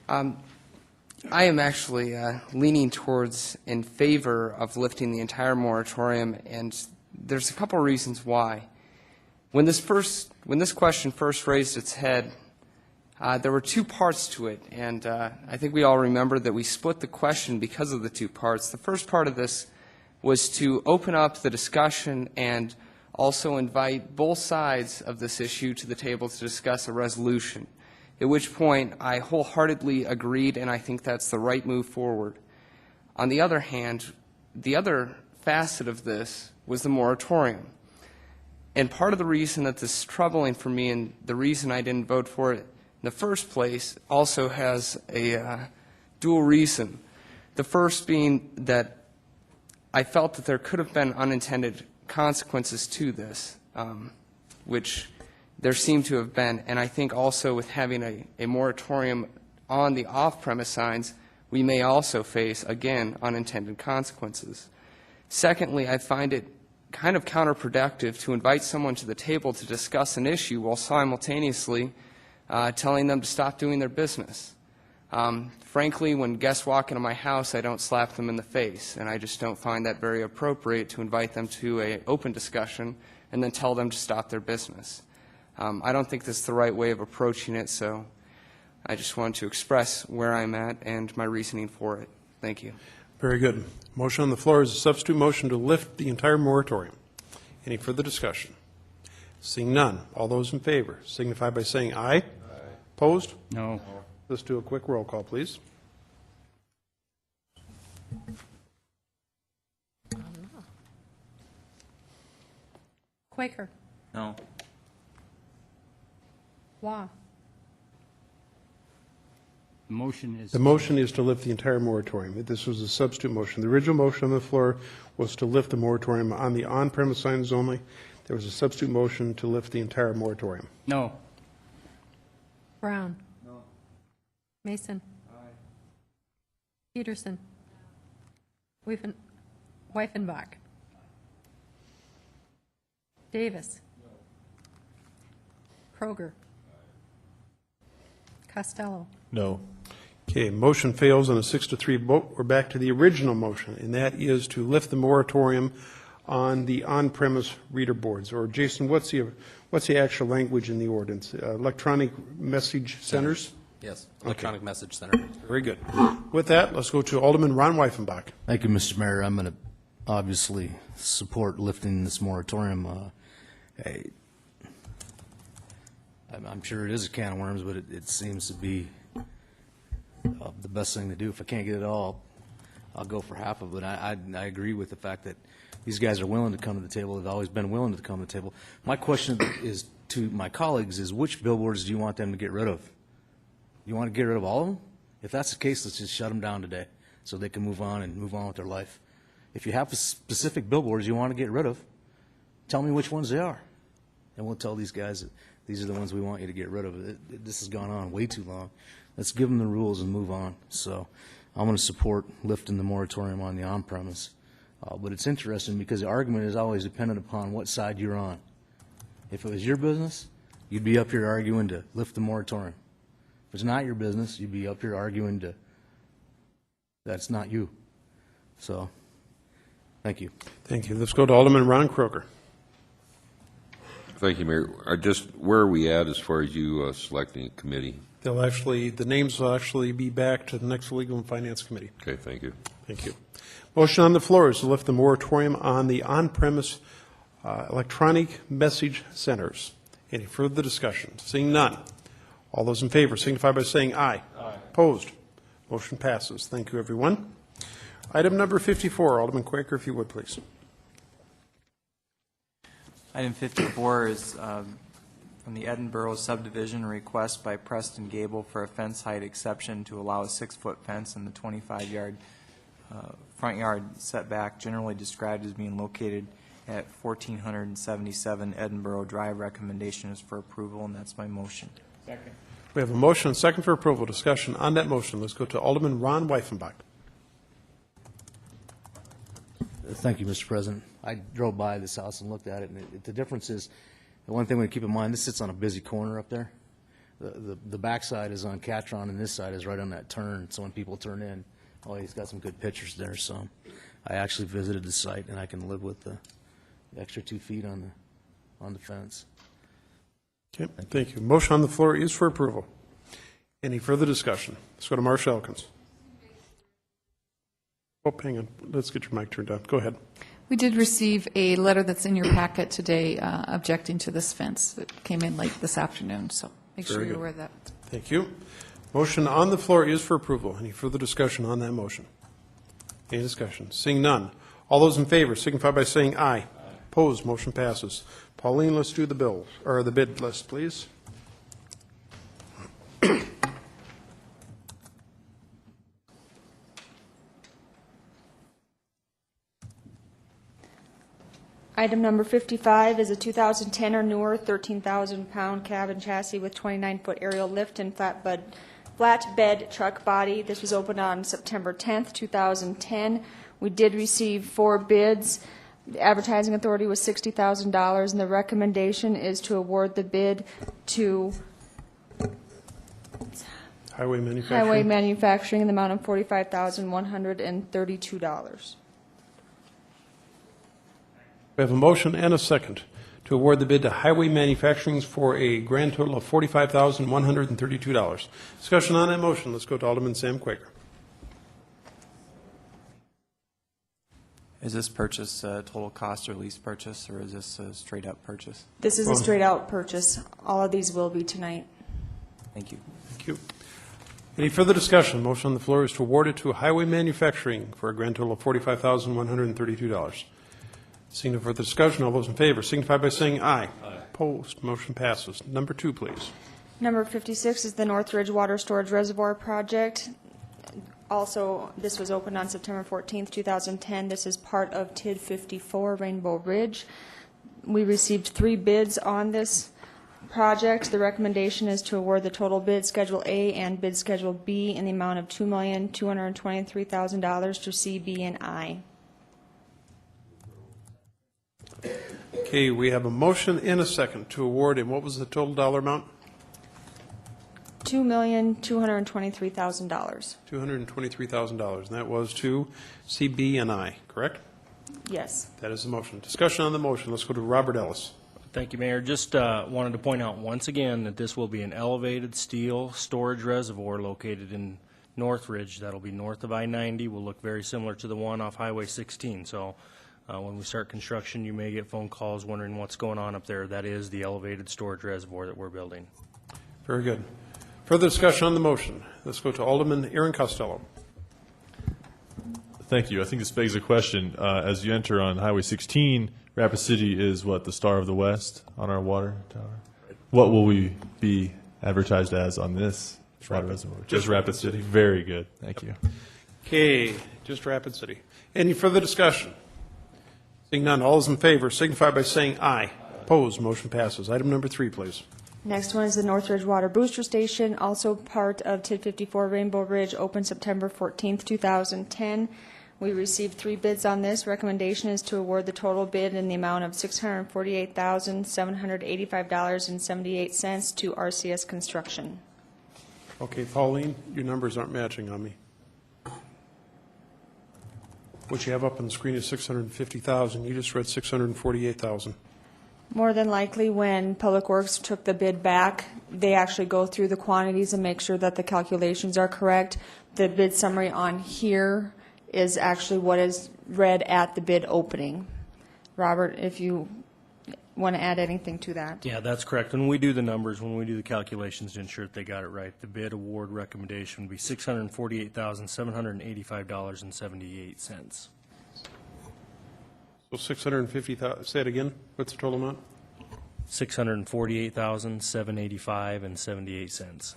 I am actually leaning towards in favor of lifting the entire moratorium, and there's a couple of reasons why. When this question first raised its head, there were two parts to it, and I think we all remember that we split the question because of the two parts. The first part of this was to open up the discussion and also invite both sides of this issue to the table to discuss a resolution, at which point I wholeheartedly agreed, and I think that's the right move forward. On the other hand, the other facet of this was the moratorium. And part of the reason that this is troubling for me and the reason I didn't vote for it in the first place also has a dual reason. The first being that I felt that there could have been unintended consequences to this, which there seem to have been. And I think also with having a moratorium on the off-premise signs, we may also face, again, unintended consequences. Secondly, I find it kind of counterproductive to invite someone to the table to discuss an issue while simultaneously telling them to stop doing their business. Frankly, when guests walk into my house, I don't slap them in the face, and I just don't find that very appropriate to invite them to an open discussion and then tell them to stop their business. I don't think that's the right way of approaching it, so I just wanted to express where I'm at and my reasoning for it. Thank you. Very good. Motion on the floor is a substitute motion to lift the entire moratorium. Any further discussion? Seeing none, all those in favor signify by saying aye. Aye. Opposed? No. Let's do a quick roll call, please. Quaker. No. Wah. The motion is. The motion is to lift the entire moratorium. This was a substitute motion. The original motion on the floor was to lift the moratorium on the on-premise signs only. There was a substitute motion to lift the entire moratorium. No. Brown. No. Mason. Aye. Peterson. Weifenbach. Davis. No. Kroger. Costello. No. Okay, motion fails on a 6-3 vote. We're back to the original motion, and that is to lift the moratorium on the on-premise reader boards. Or Jason, what's the actual language in the ordinance? Electronic message centers? Yes, electronic message center. Very good. With that, let's go to Alderman Ron Weifenbach. Thank you, Mr. Mayor. I'm going to obviously support lifting this moratorium. I'm sure it is a can of worms, but it seems to be the best thing to do. If I can't get it all, I'll go for half of it. I agree with the fact that these guys are willing to come to the table. They've always been willing to come to the table. My question is to my colleagues is, which billboards do you want them to get rid of? You want to get rid of all of them? If that's the case, let's just shut them down today so they can move on with their life. If you have specific billboards you want to get rid of, tell me which ones they are. And we'll tell these guys that these are the ones we want you to get rid of. This has gone on way too long. Let's give them the rules and move on. So I'm going to support lifting the moratorium on the on-premise. But it's interesting because the argument is always dependent upon what side you're on. If it was your business, you'd be up here arguing to lift the moratorium. If it's not your business, you'd be up here arguing to that's not you. So, thank you. Thank you. Let's go to Alderman Ron Kroger. Thank you, Mayor. Where are we at as far as you selecting a committee? The names will actually be back to the next Legal and Finance Committee. Okay, thank you. Thank you. Motion on the floor is to lift the moratorium on the on-premise electronic message centers. Any further discussion? Seeing none. All those in favor signify by saying aye. Aye. Opposed? Motion passes. Thank you, everyone. Item number 54, Alderman Quaker, if you would, please. Item 54 is from the Edinburgh subdivision, a request by Preston Gable for a fence height exception to allow a 6-foot fence in the 25-yard front yard setback generally described as being located at 1477 Edinburgh Drive. Recommendation is for approval, and that's my motion. Second. We have a motion and second for approval. Discussion on that motion. Let's go to Alderman Ron Weifenbach. Thank you, Mr. President. I drove by this house and looked at it, and the difference is, the one thing we keep in mind, this sits on a busy corner up there. The backside is on Catron, and this side is right on that turn, so when people turn in, oh, he's got some good pictures there, so I actually visited the site, and I can live with the extra 2 feet on the fence. Okay, thank you. Motion on the floor is for approval. Any further discussion? Let's go to Marcia Elkins. Oh, hang on. Let's get your mic turned on. Go ahead. We did receive a letter that's in your packet today objecting to this fence. It came in late this afternoon, so make sure Very you're good. aware of that. Thank you. Motion on the floor is for approval. Any further discussion on that motion? Any discussion? Seeing none. All those in favor signify by saying aye. Opposed, motion passes. Pauline, let's do the bill, or the bid list, please. Item number 55 is a 2010 or newer 13,000-pound cab and chassis with 29-foot aerial lift and flatbed truck body. This was opened on September 10th, 2010. We did receive 4 bids. The advertising authority was $60,000, and the recommendation is to award the bid to Highway Manufacturing. Highway Manufacturing in the amount of $45,132. We have a motion and a second to award the bid to Highway Manufacturing for a grand total of $45,132. Discussion on that motion. Let's go to Alderman Sam Quaker. Is this purchase total cost or lease purchase, or is this a straight-up purchase? This is a straight-out purchase. All of these will be tonight. Thank you. Thank you. Any further discussion? Motion on the floor is to award it to Highway Manufacturing for a grand total of $45,132. Seeing no further discussion, all those in favor signify by saying aye. Aye. Opposed, motion passes. Number 2, please. Number 56 is the Northridge Water Storage Reservoir Project. Also, this was opened on September 14th, 2010. This is part of TID 54 Rainbow Ridge. We received 3 bids on this project. The recommendation is to award the total bid Schedule A and bid Schedule B in the amount of $2,223,000 to C, B, and I. Okay, we have a motion and a second to award, and what was the total dollar amount? $2,223,000. $223,000, and that was to CB and I, correct? Yes. That is the motion. Discussion on the motion. Let's go to Robert Ellis. Thank you, Mayor. Just wanted to point out once again that this will be an elevated steel storage reservoir located in Northridge. That'll be north of I-90. Will look very similar to the one off Highway 16. So when we start construction, you may get phone calls wondering what's going on up there. That is the elevated storage reservoir that we're building. Very good. Further discussion on the motion. Let's go to Alderman Aaron Costello. Thank you. I think this begs a question. As you enter on Highway 16, Rapid City is what, the Star of the West on our water tower? What will we be advertised as on this water reservoir? Just Rapid City. Very good. Thank you. Okay, just Rapid City. Any further discussion? Seeing none, all those in favor signify by saying aye. Opposed, motion passes. Item number 3, please. Next one is the Northridge Water Booster Station, also part of TID 54 Rainbow Ridge, opened September 14th, 2010. We received 3 bids on this. Recommendation is to award the total bid in the amount of $648,785.78 to RCS Construction. Okay, Pauline, your numbers aren't matching on me. What you have up on the screen is 650,000. You just read 648,000. More than likely, when Public Works took the bid back, they actually go through the quantities and make sure that the calculations are correct. The bid summary on here is actually what is read at the bid opening. Robert, if you want to add anything to that. Yeah, that's correct. When we do the numbers, when we do the calculations to ensure that they got it right, the bid award recommendation would be $648,785.78. So 650,000, say it again, what's the total amount? $648,785.78.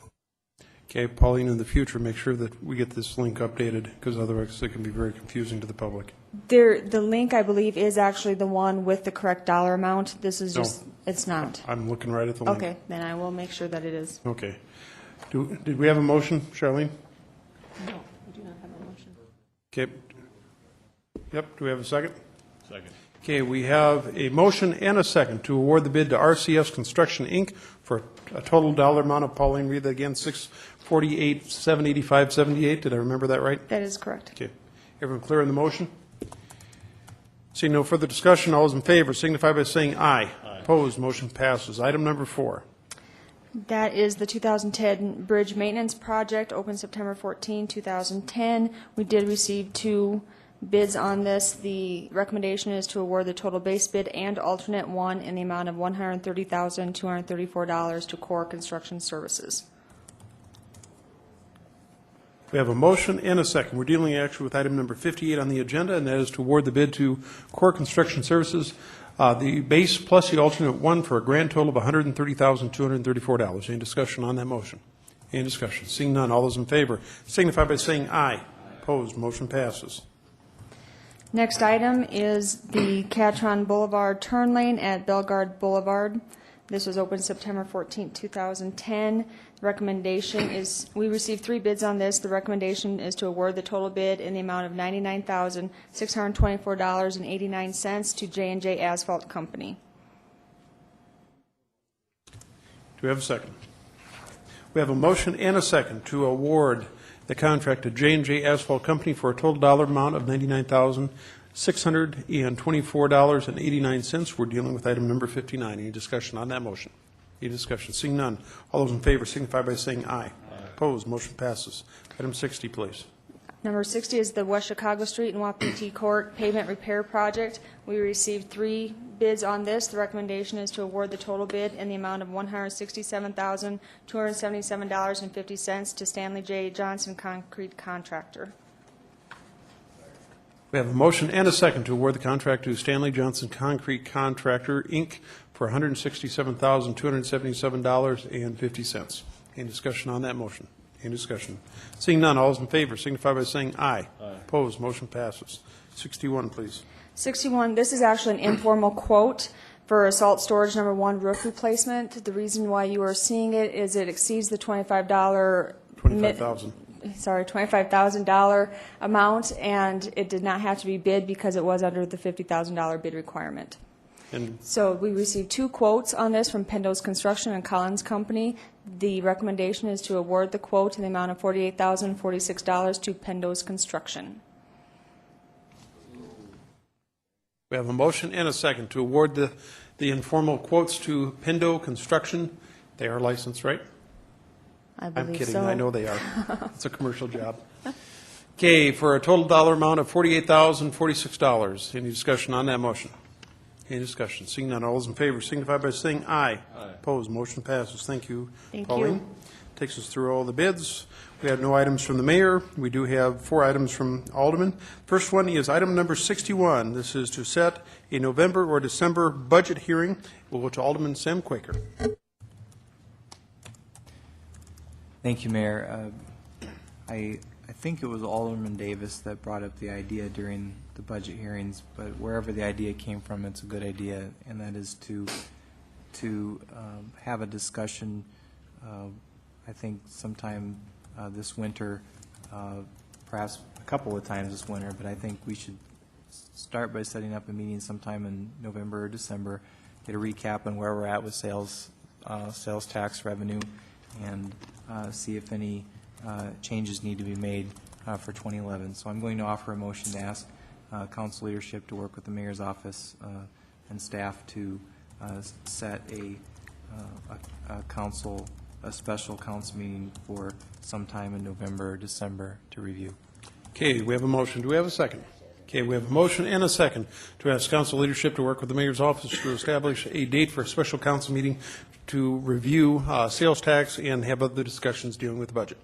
Okay, Pauline, in the future, make sure that we get this link updated, because otherwise it can be very confusing to the public. The link, I believe, is actually the one with the correct dollar amount. This is just, it's not. I'm looking right at the link. Okay, then I will make sure that it is. Okay. Did we have a motion, Charlene? No, we do not have a motion. Okay. Yep, do we have a second? Second. Okay, we have a motion and a second to award the bid to RCS Construction, Inc. for a total dollar amount of, Pauline, read that again, $648,785.78. Did I remember that right? That is correct. Okay. Everyone clear on the motion? Seeing no further discussion, all those in favor signify by saying aye. Aye. Opposed, motion passes. Item number 4. That is the 2010 Bridge Maintenance Project, opened September 14, 2010. We did receive 2 bids on this. The recommendation is to award the total base bid and alternate one in the amount of $130,234 to Core Construction Services. We have a motion and a second. We're dealing actually with item number 58 on the agenda, and that is to award the bid to Core Construction Services, the base plus the alternate one, for a grand total of $130,234. Any discussion on that motion? Any discussion? Seeing none, all those in favor signify by saying aye. Opposed, motion passes. Next item is the Catron Boulevard turn lane at Bellegarde Boulevard. This was opened September 14, 2010. The recommendation is, we received 3 bids on this. The recommendation is to award the total bid in the amount of $99,624.89 to J&J Asphalt Company. Do we have a second? We have a motion and a second to award the contract to J&J Asphalt Company for a total dollar amount of $99,624.89. We're dealing with item number 59. Any discussion on that motion? Any discussion? Seeing none, all those in favor signify by saying aye. Opposed, motion passes. Item 60, please. Number 60 is the West Chicago Street and Wapiti Court pavement repair project. We received 3 bids on this. The recommendation is to award the total bid in the amount of $167,277.50 to Stanley J. Johnson Concrete Contractor. We have a motion and a second to award the contract to Stanley Johnson Concrete Contractor, Inc. for $167,277.50. Any discussion on that motion? Any discussion? Seeing none, all those in favor signify by saying aye. Aye. Opposed, motion passes. 61, please. 61, this is actually an informal quote for salt storage number 1 roof replacement. The reason why you are seeing it is it exceeds the $25,000 amount, and it did not have to be bid because it was under the $50,000 bid requirement. And so we received 2 quotes on this from Pendos Construction and Collins Company. The recommendation is to award the quote in the amount of $48,046 to Pendos Construction. we have a motion and a second to award the informal quotes to Pendo Construction. They are licensed, right? I believe I'm kidding. so. I know they are. It's a commercial job. Okay, for a total dollar amount of $48,046. Any discussion on that motion? Any discussion? Seeing none, all those in favor signify by saying aye. Aye. Opposed, motion passes. Thank you, Thank Pauline. you. Takes us through all the bids. We have no items from the mayor. We do have 4 items from Alderman. First one is item number 61. This is to set a November or December budget hearing. We'll go to Alderman Sam Quaker. Thank you, Mayor. I think it was Alderman Davis that brought up the idea during the budget hearings, but wherever the idea came from, it's a good idea, and that is to have a discussion, I think sometime this winter, perhaps a couple of times this winter, but I think we should start by setting up a meeting sometime in November or December, get a recap on where we're at with sales tax revenue, and see if any changes need to be made for 2011. So I'm going to offer a motion to ask council leadership to work with the mayor's office and staff to set a special council meeting for sometime in November or December to review. Okay, we have a motion. Do we have a second? Okay, we have a motion and a second to ask council leadership to work with the mayor's office to establish a date for a special council meeting to review sales tax and have other discussions dealing with the budget.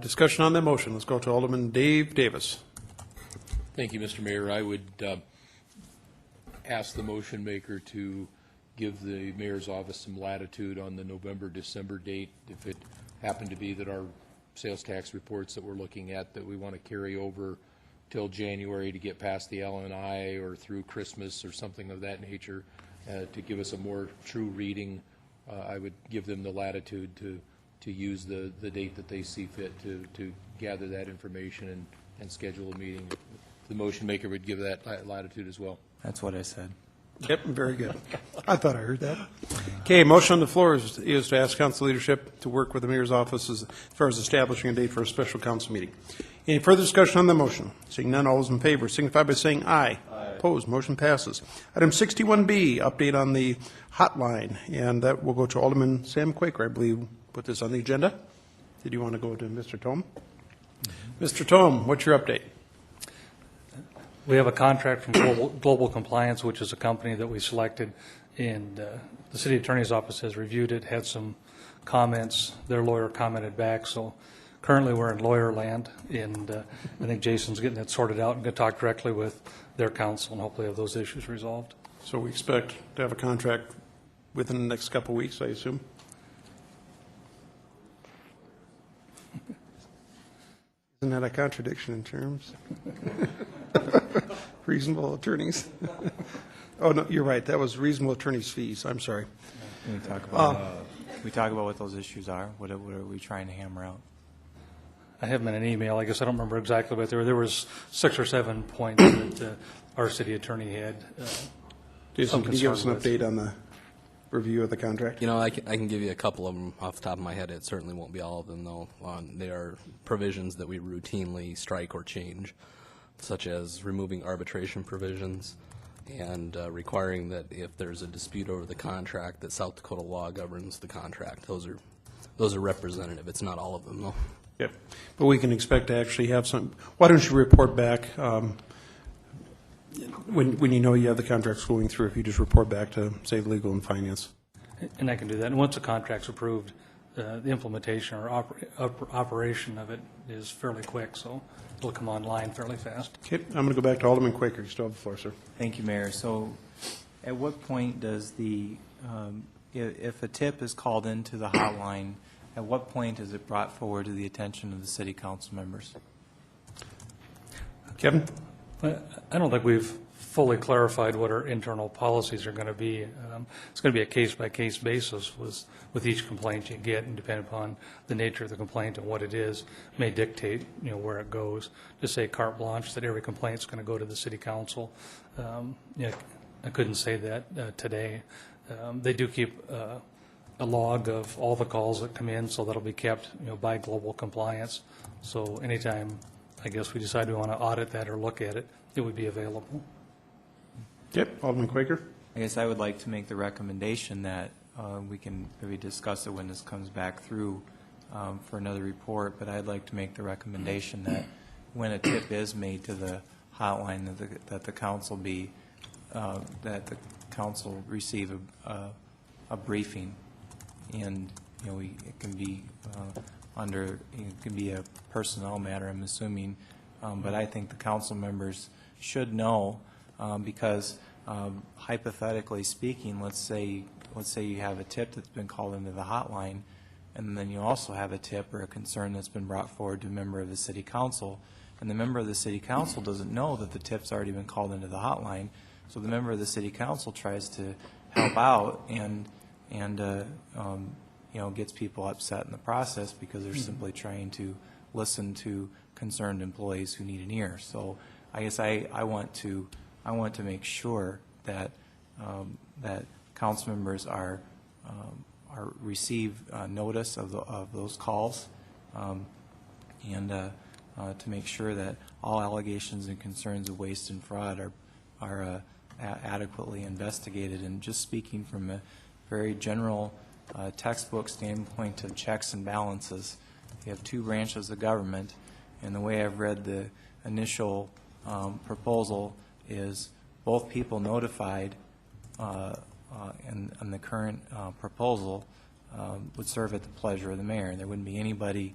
Discussion on that motion. Let's go to Alderman Dave Davis. Thank you, Mr. Mayor. I would ask the motion maker to give the mayor's office some latitude on the November-December date. If it happen to be that our sales tax reports that we're looking at, that we want to carry over till January to get past the LNI or through Christmas or something of that nature, to give us a more true reading, I would give them the latitude to use the date that they see fit to gather that information and schedule a meeting. The motion maker would give that latitude as well. That's what I said. Yep, very good. I thought I heard that. Okay, motion on the floor is to ask council leadership to work with the mayor's office as far as establishing a date for a special council meeting. Any further discussion on the motion? Seeing none, all those in favor signify by saying aye. Aye. Opposed, motion passes. Item 61B, update on the hotline, and that will go to Alderman Sam Quaker, I believe, put this on the agenda. Did you want to go to Mr. Tome? Mr. Tome, what's your update? We have a contract from Global Compliance, which is a company that we selected, and the city attorney's office has reviewed it, had some comments. Their lawyer commented back, so currently we're in lawyer land, and I think Jason's getting that sorted out and going to talk directly with their counsel and hopefully have those issues resolved. So we expect to have a contract within the next couple of weeks, I assume? Isn't that a contradiction in terms? Reasonable attorneys. Oh, no, you're right. That was reasonable attorneys' fees. I'm sorry. We talk about what those issues are. What are we trying to hammer out? I have them in an email. I guess I don't remember exactly, but there was 6 or 7 points that our city attorney had. Jason, can you give us an update on the review of the contract? You know, I can give you a couple of them off the top of my head. It certainly won't be all of them, though. They are provisions that we routinely strike or change, such as removing arbitration provisions and requiring that if there's a dispute over the contract, that South Dakota law governs the contract. Those are representative. It's not all of them, though. Yep. But we can expect to actually have some. Why don't you report back when you know you have the contracts going through, if you just report back to, say, legal and finance. And I can do that. And once the contract's approved, the implementation or operation of it is fairly quick, so it'll come online fairly fast. Okay, I'm going to go back to Alderman Quaker. You still have the floor, sir. Thank you, Mayor. So at what point does if a tip is called into the hotline, at what point is it brought forward to the attention of the city council members? Kevin? I don't think we've fully clarified what our internal policies are going to be. It's going to be a case-by-case basis with each complaint you get, and depending upon the nature of the complaint and what it is, may dictate where it goes. To say carte blanche that every complaint is going to go to the city council, I couldn't say that today. They do keep a log of all the calls that come in, so that'll be kept by Global Compliance. So anytime I guess we decide we want to audit that or look at it, it would be available. Yep, Alderman Quaker. I guess I would like to make the recommendation that we can maybe discuss it when this comes back through for another report, but I'd like to make the recommendation that when a tip is made to the hotline, that the council receive a briefing, and it can be it can be a personnel matter, I'm assuming, but I think the council members should know, because hypothetically speaking, let's say you have a tip that's been called into the hotline, and then you also have a tip or a concern that's been brought forward to a member of the city council, and the member of the city council doesn't know that the tip's already been called into the hotline, so the member of the city council tries to help out and gets people upset in the process because they're simply trying to listen to concerned employees who need an ear. So I guess I want to make sure that that council members receive notice of those calls, and to make sure that all allegations and concerns of waste and fraud are adequately investigated. And just speaking from a very general textbook standpoint of checks and balances, you have two branches of government, and the way I've read the initial proposal is both people notified and the current proposal would serve at the pleasure of the mayor. There wouldn't be anybody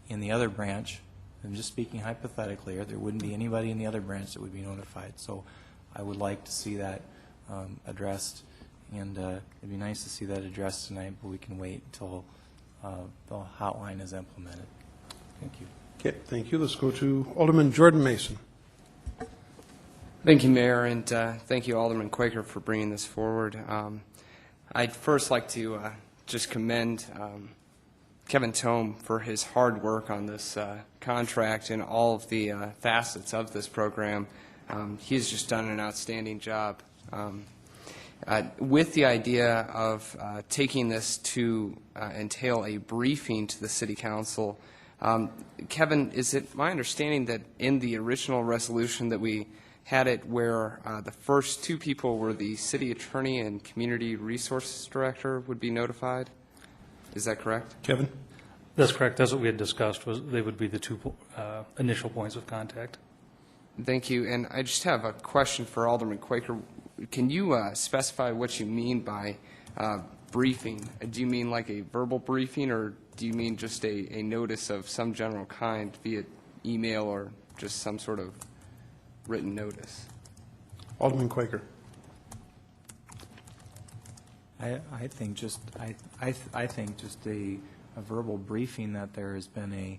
in the other branch, I'm just speaking hypothetically, or there wouldn't be anybody in the other branch that would be notified. So I would like to see that addressed, and it'd be nice to see that addressed tonight, but we can wait until the hotline is implemented. Thank you. Okay, thank you. Let's go to Alderman Jordan Mason. Thank you, Mayor, and thank you, Alderman Quaker, for bringing this forward. I'd first like to just commend Kevin Tome for his hard work on this contract and all of the facets of this program. He's just done an outstanding job. With the idea of taking this to entail a briefing to the City Council, Kevin, is it my understanding that in the original resolution that we had it where the first two people were the city attorney and community resources director would be notified? Is that correct? Kevin? That's correct. That's what we had discussed, was they would be the two initial points of contact. Thank you. And I just have a question for Alderman Quaker. Can you specify what you mean by briefing? Do you mean like a verbal briefing, or do you mean just a notice of some general kind via email or just some sort of written notice? Alderman Quaker. I think just a verbal briefing that there has been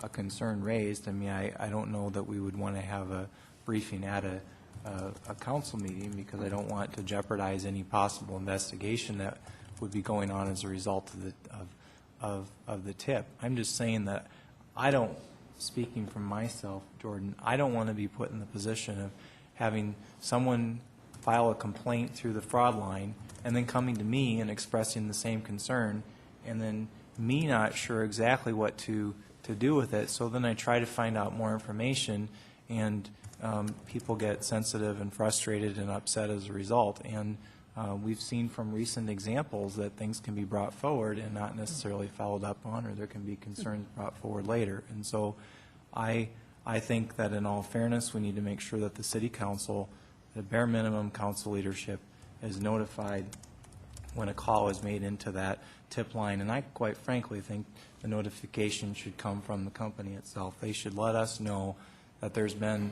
a concern raised. I mean, I don't know that we would want to have a briefing at a council meeting, because I don't want to jeopardize any possible investigation that would be going on as a result of the tip. I'm just saying that speaking from myself, Jordan, I don't want to be put in the position of having someone file a complaint through the fraud line and then coming to me and expressing the same concern, and then me not sure exactly what to do with it. So then I try to find out more information, and people get sensitive and frustrated and upset as a result. And we've seen from recent examples that things can be brought forward and not necessarily followed up on, or there can be concerns brought forward later. And so I think that in all fairness, we need to make sure that the City Council, the bare minimum council leadership, is notified when a call is made into that tip line. And I quite frankly think the notification should come from the company itself. They should let us know that there's been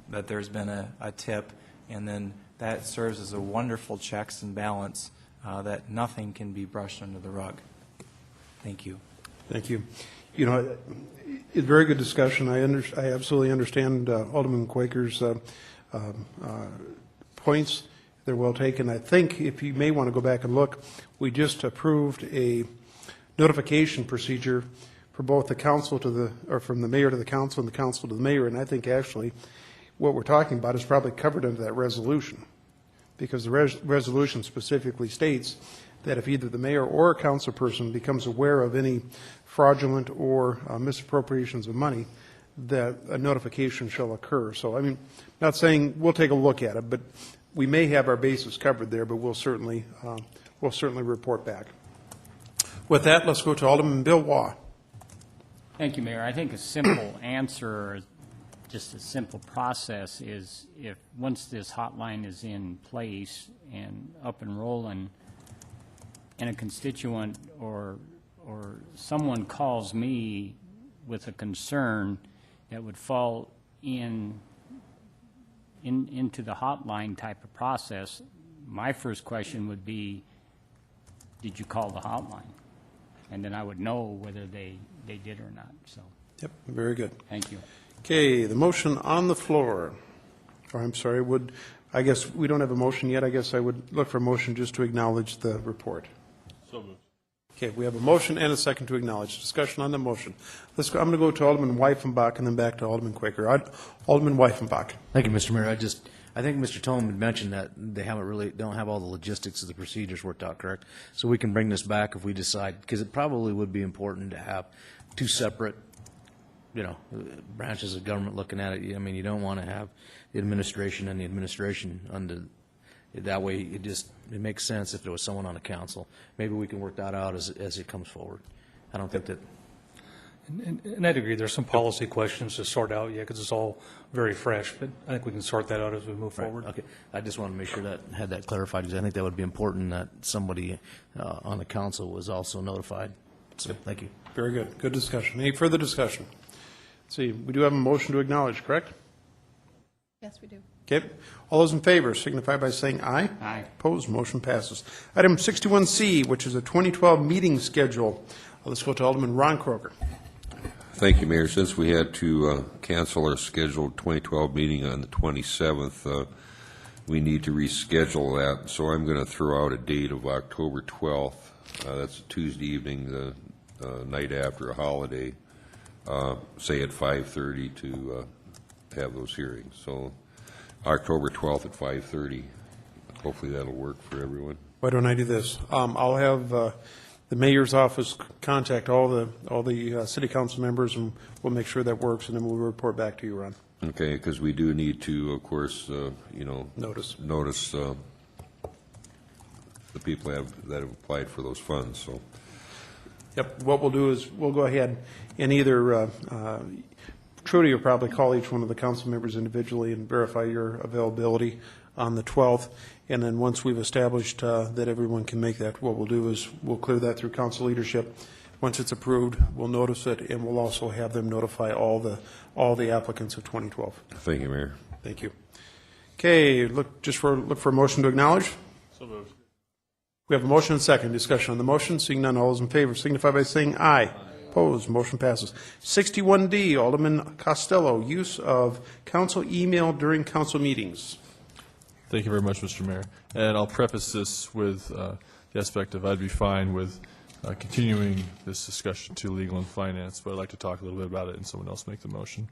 a tip, and then that serves as a wonderful checks and balance that nothing can be brushed under the rug. Thank you. Thank you. You know, it's very good discussion. I absolutely understand Alderman Quaker's points. They're well taken. I think if you may want to go back and look, we just approved a notification procedure for both the council from the mayor to the council and the council to the mayor. And I think actually what we're talking about is probably covered under that resolution, because the resolution specifically states that if either the mayor or a council person becomes aware of any fraudulent or misappropriations of money, that a notification shall occur. So, I mean, not saying we'll take a look at it, but we may have our bases covered there, but we'll certainly report back. With that, let's go to Alderman Bill Waugh. Thank you, Mayor. I think a simple answer, just a simple process, is if once this hotline is in place and up and rolling, and a constituent or someone calls me with a concern that would fall into the hotline type of process, my first question would be, did you call the hotline? And then I would know whether they did or not. So. Yep, very good. Thank you. Okay, the motion on the floor. Or I'm sorry, I guess we don't have a motion yet. I guess I would look for a motion just to acknowledge the report. So moved. Okay, we have a motion and a second to acknowledge. Discussion on the motion. Let's go. I'm going to go to Alderman Weifenbach and then back to Alderman Quaker. Alderman Weifenbach. Thank you, Mr. Mayor. I think Mr. Tome had mentioned that they don't have all the logistics of the procedures worked out, correct? So we can bring this back if we decide, because it probably would be important to have two separate, branches of government looking at it. I mean, you don't want to have the administration and the administration under. That way, it makes sense if there was someone on the council. Maybe we can work that out as it comes forward. I don't think that. And I'd agree, there's some policy questions to sort out yet, because it's all very fresh, but I think we can sort that out as we move forward. Okay, I just want to make sure that had that clarified, because I think that would be important that somebody on the council was also notified. So, thank you. Very good. Good discussion. Any further discussion? Let's see, we do have a motion to acknowledge, correct? Yes, we do. Okay. All those in favor signify by saying aye. Aye. Opposed, motion passes. Item 61C, which is a 2012 meeting schedule. Let's go to Alderman Ron Croker. Thank you, Mayor. Since we had to cancel our scheduled 2012 meeting on the 27th, we need to reschedule that. So I'm going to throw out a date of October 12th. That's a Tuesday evening, the night after a holiday, say at 5:30 to have those hearings. So October 12th at 5:30. Hopefully that'll work for everyone. Why don't I do this? I'll have the mayor's office contact all the city council members, and we'll make sure that works, and then we'll report back to you, Ron. Okay, because we do need to, of course, Notice. the people that have applied for those funds, so. Yep, what we'll do is we'll go ahead and either, Trudy will probably call each one of the council members individually and verify your availability on the 12th, and then once we've established that everyone can make that, what we'll do is we'll clear that through council leadership. Once it's approved, we'll notice it, and we'll also have them notify all the applicants of 2012. Thank you, Mayor. Thank you. Okay, look for a motion to acknowledge. So moved. We have a motion and second. Discussion on the motion. Seeing none, all those in favor signify by saying aye. Opposed, motion passes. 61D, Alderman Costello, use of council email during council meetings. Thank you very much, Mr. Mayor. And I'll preface this with the aspect of I'd be fine with continuing this discussion to legal and finance, but I'd like to talk a little bit about it and someone else make the motion.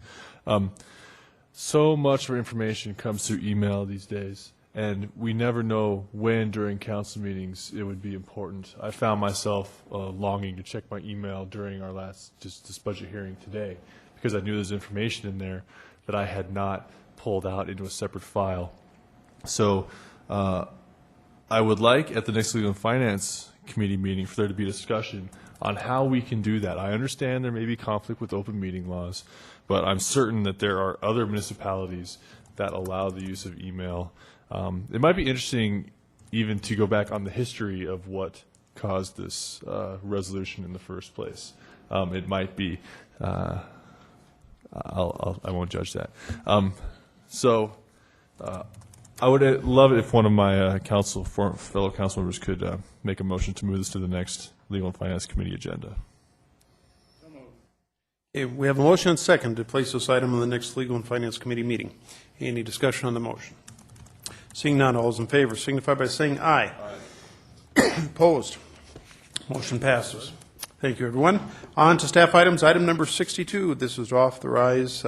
So much of our information comes through email these days, and we never know when during council meetings it would be important. I found myself longing to check my email during our last this budget hearing today because I knew there's information in there that I had not pulled out into a separate file. So I would like at the next Legal and Finance Committee meeting for there to be a discussion on how we can do that. I understand there may be conflict with open meeting laws, but I'm certain that there are other municipalities that allow the use of email. It might be interesting even to go back on the history of what caused this resolution in the first place. It might be, I won't judge that. I would love it if one of my fellow council members could make a motion to move this to the next Legal and Finance Committee agenda. Okay, we have a motion and second to place this item on the next Legal and Finance Committee meeting. Any discussion on the motion? Seeing none, all those in favor signify by saying aye. Opposed? Motion passes. Thank you, everyone. On to staff items. Item number 62. This is to authorize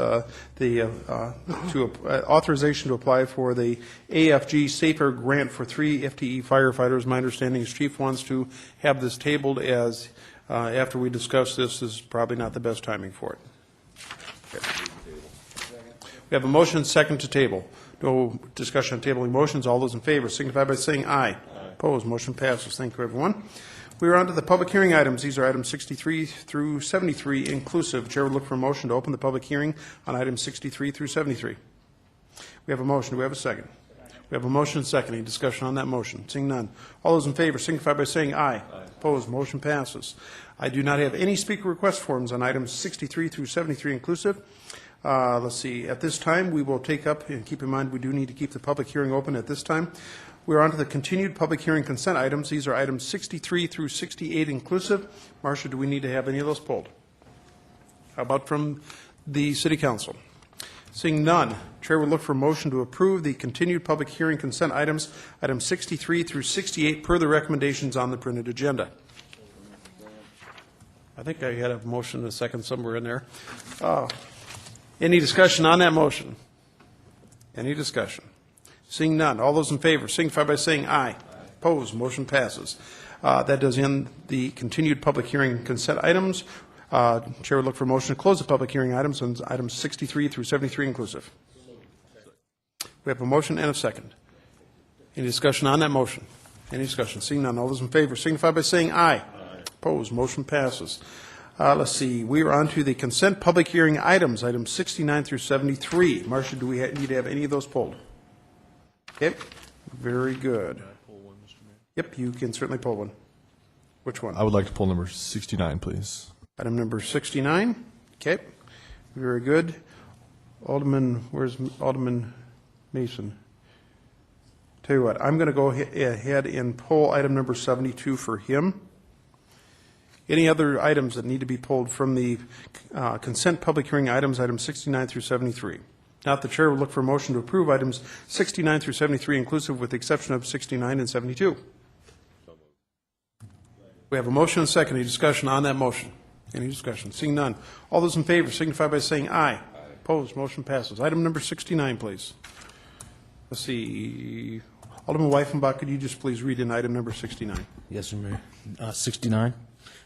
authorization to apply for the AFG Safer Grant for 3 FTE firefighters. My understanding is Chief wants to have this tabled as after we discuss this is probably not the best timing for it. Okay. We have a motion second to table. No discussion on tabling motions. All those in favor signify by saying aye. Opposed? Motion passes. Thank you, everyone. We are on to the public hearing items. These are items 63 through 73 inclusive. Chair would look for a motion to open the public hearing on items 63 through 73. We have a motion. Do we have a second? We have a motion and second. Any discussion on that motion? Seeing none. All those in favor signify by saying aye. Opposed? Motion passes. I do not have any speaker request forms on items 63 through 73 inclusive. Let's see. At this time, we will take up, and keep in mind we do need to keep the public hearing open at this time. We're on to the continued public hearing consent items. These are items 63 through 68 inclusive. Marcia, do we need to have any of those pulled? How about from the City Council? Seeing none, Chair would look for a motion to approve the continued public hearing consent items, items 63 through 68, per the recommendations on the printed agenda. I think I had a motion and a second somewhere in there. Any discussion on that motion? Any discussion? Seeing none, all those in favor signify by saying aye. Opposed, motion passes. That does end the continued public hearing consent items. Chair would look for a motion to close the public hearing items on items 63 through 73 inclusive. We have a motion and a second. Any discussion on that motion? Any discussion? Seeing none, all those in favor signify by saying aye. Opposed, motion passes. Let's see, we are on to the consent public hearing items, items 69 through 73. Marcia, do we need to have any of those pulled? Okay, very good. Yep, you can certainly pull one. Which one? I would like to pull number 69, please. Item number 69. Okay, very good. Alderman, where's Alderman Mason. Tell you what, I'm going to go ahead and pull item number 72 for him. Any other items that need to be pulled from the consent public hearing items 69 through 73? Not, the chair will look for a motion to approve items 69 through 73 inclusive with the exception of 69 and 72. We have a motion and a second. Any discussion on that motion? Any discussion? Seeing none. All those in favor signify by saying aye. Opposed, motion passes. Item number 69, please. Let's see. Alderman Weifenbach, could you just please read in item number 69? Yes, sir, Mayor. 69,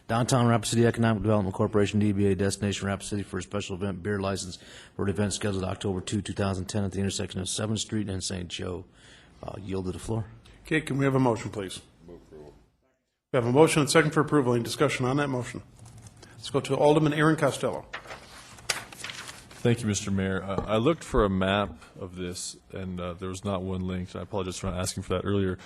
Downtown Rapid City Economic Development Corporation, DBA Destination Rapid City for a special event beer license for an event scheduled October 2, 2010 at the intersection of 7th Street and St. Joe. Yielded the floor. Okay, can we have a motion, please? We have a motion and second for approval. Any discussion on that motion? Let's go to Alderman Aaron Costello. Thank you, Mr. Mayor. I looked for a map of this, and there was not one linked. I apologize for not asking for that earlier.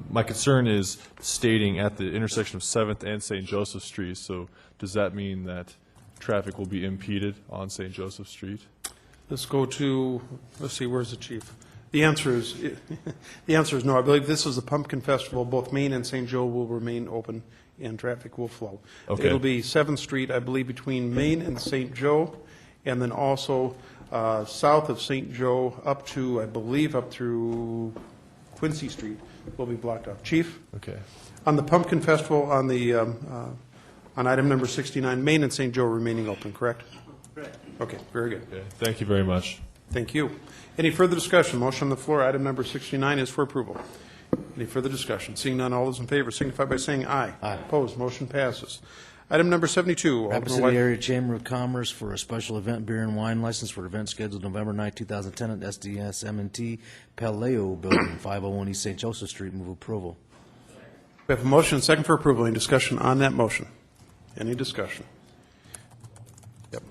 My concern is stating at the intersection of 7th and St. Joseph Street. So does that mean that traffic will be impeded on St. Joseph Street? Let's go to, let's see, where's the chief? The answer is no. I believe this is the Pumpkin Festival. Both Main and St. Joe will remain open and traffic will flow. Okay. It'll be 7th Street, I believe, between Main and St. Joe, and then also south of St. Joe up to, I believe, up through Quincy Street will be blocked off. Chief? Okay. On the Pumpkin Festival, on the on item number 69, Main and St. Joe remaining open, correct? Correct. Okay, very good. Okay. Thank you very much. Thank you. Any further discussion? Motion on the floor, item number 69 is for approval. Any further discussion? Seeing none, all those in favor signify by saying aye. Aye. Opposed, motion passes. Item number 72. Rapid City Area Chamber of Commerce for a special event beer and wine license for an event scheduled November 9, 2010 at SDSM&T Paleo Building, 501 East St. Joseph Street. Move approval. We have a motion and second for approval. Any discussion on that motion? Any discussion? Yep.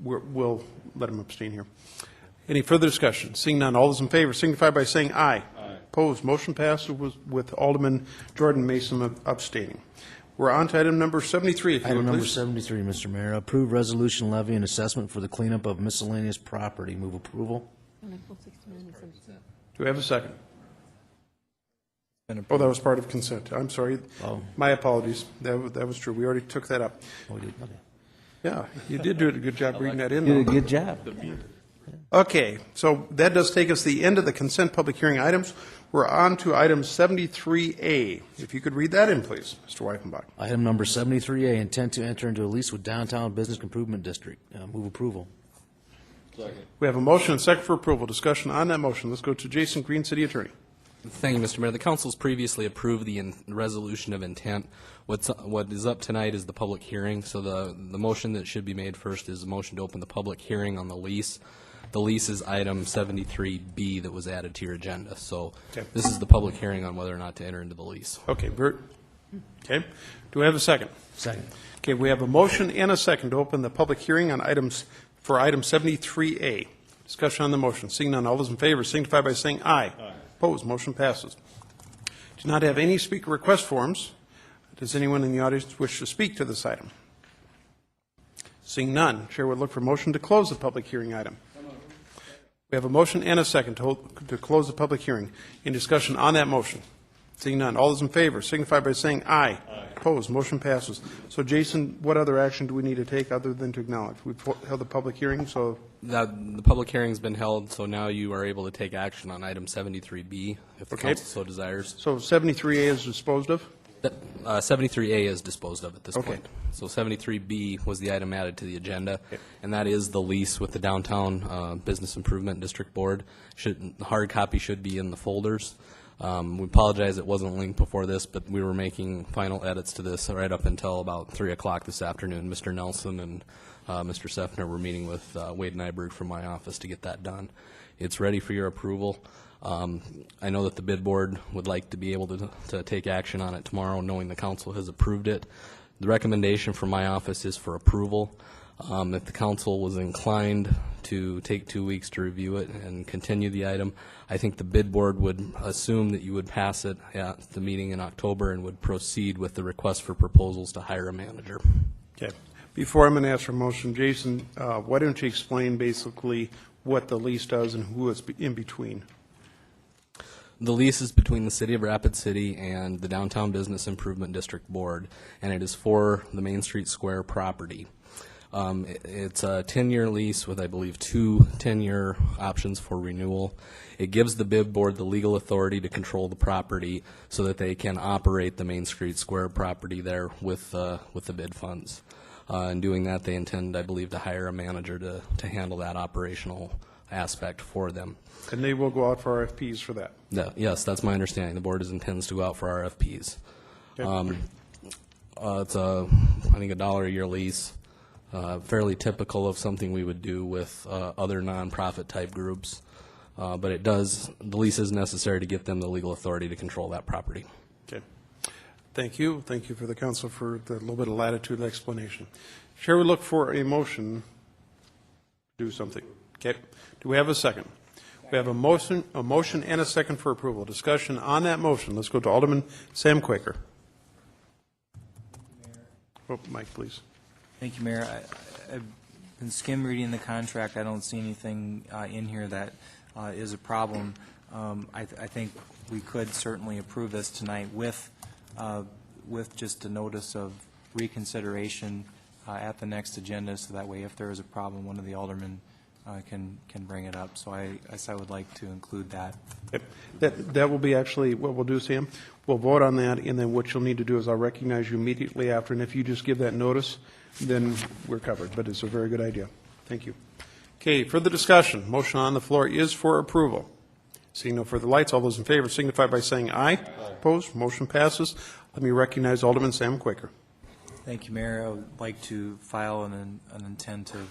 We'll let him abstain here. Any further discussion? Seeing none, all those in favor signify by saying aye. Aye. Opposed, motion passes with Alderman Jordan Mason abstaining. We're on to item number 73, if you Item would, number please. 73, Mr. Mayor. Approve resolution levying assessment for the cleanup of miscellaneous property. Move approval. Do we have a second? Oh, that was part of consent. I'm sorry. Oh. My apologies. That was true. We already took that up. Oh, we did. Okay. Yeah, you did do a good job reading that in. You did a though. good job. Okay, so that does take us to the end of the consent public hearing items. We're on to item 73A. If you could read that in, please, Mr. Weifenbach. Item number 73A, intent to enter into a lease with Downtown Business Improvement District. Move approval. Second. We have a motion and second for approval. Discussion on that motion. Let's go to Jason Green, City Attorney. Thank you, Mr. Mayor. The council's previously approved the resolution of intent. What is up tonight is the public hearing. So the motion that should be made first is a motion to open the public hearing on the lease. The lease is item 73B that was added to your agenda. So Okay. this is the public hearing on whether or not to enter into the lease. Okay, Bert. Okay. Do we have a second? Second. Okay, we have a motion and a second to open the public hearing on items for item 73A. Discussion on the motion. Seeing none, all those in favor signify by saying aye. Aye. Opposed, motion passes. Do not have any speaker request forms. Does anyone in the audience wish to speak to this item? Seeing none, Chair would look for motion to close the public hearing item. We have a motion and a second to close the public hearing. In discussion on that motion. Seeing none, all those in favor signify by saying aye. Aye. Opposed, motion passes. So, Jason, what other action do we need to take other than to acknowledge? We've held the public hearing, so The public hearing's been held, so now you are able to take action on item 73B if the Okay. council so desires. So 73A is disposed of? 73A is disposed of at this Okay. point. So 73B was the item added to the agenda, and that is the lease with the Downtown Business Improvement District Board. The hard copy should be in the folders. We apologize it wasn't linked before this, but we were making final edits to this right up until about 3 o'clock this afternoon. Mr. Nelson and Mr. Sefner were meeting with Wade Nyberg from my office to get that done. It's ready for your approval. I know that the bid board would like to be able to take action on it tomorrow, knowing the council has approved it. The recommendation from my office is for approval. If the council was inclined to take 2 weeks to review it and continue the item, I think the bid board would assume that you would pass it at the meeting in October and would proceed with the request for proposals to hire a manager. Okay. Before I'm going to ask for a motion, Jason, why don't you explain basically what the lease does and who it's in between. The lease is between the City of Rapid City and the Downtown Business Improvement District Board, and it is for the Main Street Square property. It's a 10-year lease with, I believe, 2 10-year options for renewal. It gives the BIB board the legal authority to control the property so that they can operate the Main Street Square property there with the BID funds. In doing that, they intend, I believe, to hire a manager to handle that operational aspect for them. And they will go out for RFPs for that. Yes, that's my understanding. The board intends to go out for RFPs. Okay. It's I think, $1 a year lease, fairly typical of something we would do with other nonprofit type groups. But the lease is necessary to get them the legal authority to control that property. Okay. Thank you. Thank you for the council for the little bit of latitude explanation. Chair would look for a motion to do something. Okay. Do we have a second? We have a motion and a second for approval. Discussion on that motion. Let's go to Alderman Sam Quaker. Oh, Mike, please. Thank you, Mayor. I've been skim reading the contract. I don't see anything in here that is a problem. I think we could certainly approve this tonight with just a notice of reconsideration at the next agenda, so that way if there is a problem, one of the aldermen can bring it up. So I guess I would like to include that. That will be actually what we'll do, Sam. We'll vote on that, and then what you'll need to do is I'll recognize you immediately after, and if you just give that notice, then we're covered. But it's a very good idea. Thank you. Okay, further discussion. Motion on the floor is for approval. Seeing no further lights, all those in favor signify by saying aye. Opposed? Motion passes. Let me recognize Alderman Sam Quaker. Thank you, Mayor. I would like to file an intent of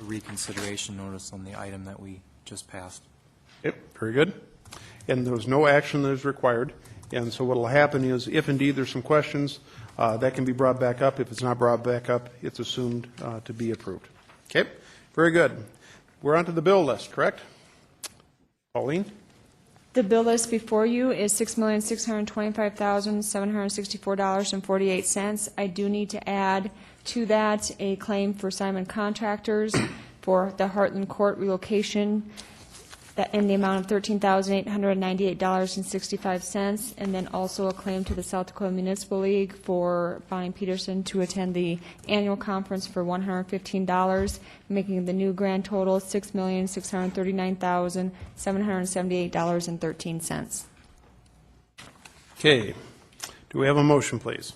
reconsideration notice on the item that we just passed. Yep, very good. And there was no action that is required. And so what will happen is, if indeed there's some questions, that can be brought back up. If it's not brought back up, it's assumed to be approved. Okay, very good. We're on to the bill list, correct? Pauline? The bill list before you is $6,625,764.48. I do need to add to that a claim for Simon Contractors for the Heartland Court relocation that in the amount of $13,898.65, and then also a claim to the South Dakota Municipal League for Bonnie Peterson to attend the annual conference for $115, making the new grand total $6,639,778.13. Okay. Do we have a motion, please?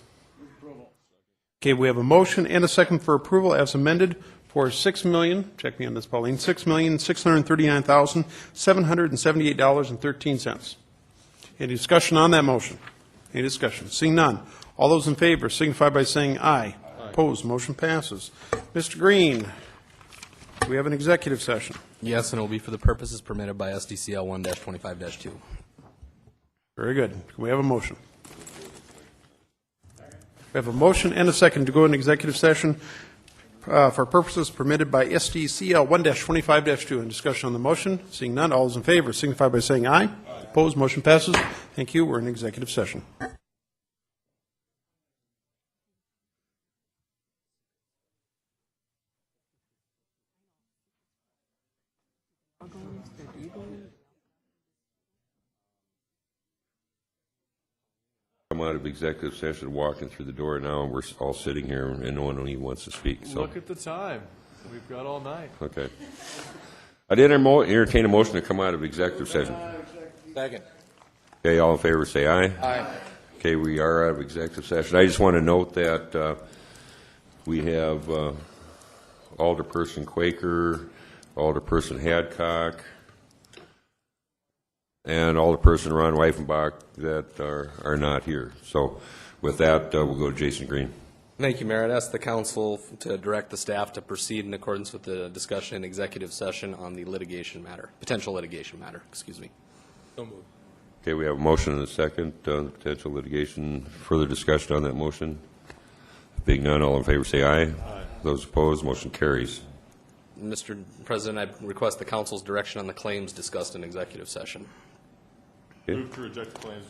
Okay, we have a motion and a second for approval as amended for check me on this, Pauline, $6,639,778.13. Any discussion on that motion? Any discussion? Seeing none. All those in favor signify by saying aye. Opposed, motion passes. Mr. Green, we have an executive session. Yes, and it will be for the purposes permitted by SDCL 1-25-2. Very good. Can we have a motion? We have a motion and a second to go into executive session for purposes permitted by SDCL 1-25-2. And discussion on the motion. Seeing none, all those in favor signify by saying aye. Opposed, motion passes. Thank you. We're in executive session. I'm out of executive session, walking through the door now, and we're all sitting here, and no one even wants to speak. So Look at the time. We've got all night. okay. I did entertain a motion to come out of executive session. Second. Okay, all in favor, say aye. Aye. Okay, we are out of executive session. I just want to note that we have Alderperson Quaker, Alderperson Hadcock, and Alderperson Ron Weifenbach that are not here. So with that, we'll go to Jason Green. Thank you, Mayor. I'd ask the council to direct the staff to proceed in accordance with the discussion in executive session on the litigation matter, potential litigation matter, excuse me. So moved. Okay, we have a motion and a second on the potential litigation. Further discussion on that motion? Being none, all in favor say aye. Aye. Those opposed, motion carries. Mr. President, I request the council's direction on the claims discussed in executive session. Okay. Move to reject the claims.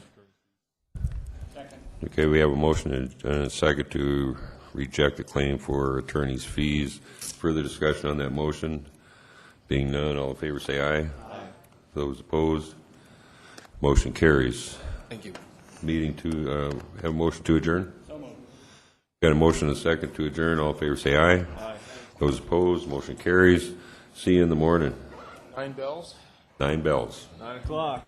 Second. Okay, we have a motion and a second to reject the claim for attorney's fees. Further discussion on that motion? Being none, all in favor say aye. Aye. Those opposed, motion carries. Thank you. Meeting to, have a motion to adjourn? So moved. Got a motion and a second to adjourn. All in favor say aye. Aye. Those opposed, motion carries. See you in the morning. 9 bells? 9 bells. 9 o'clock.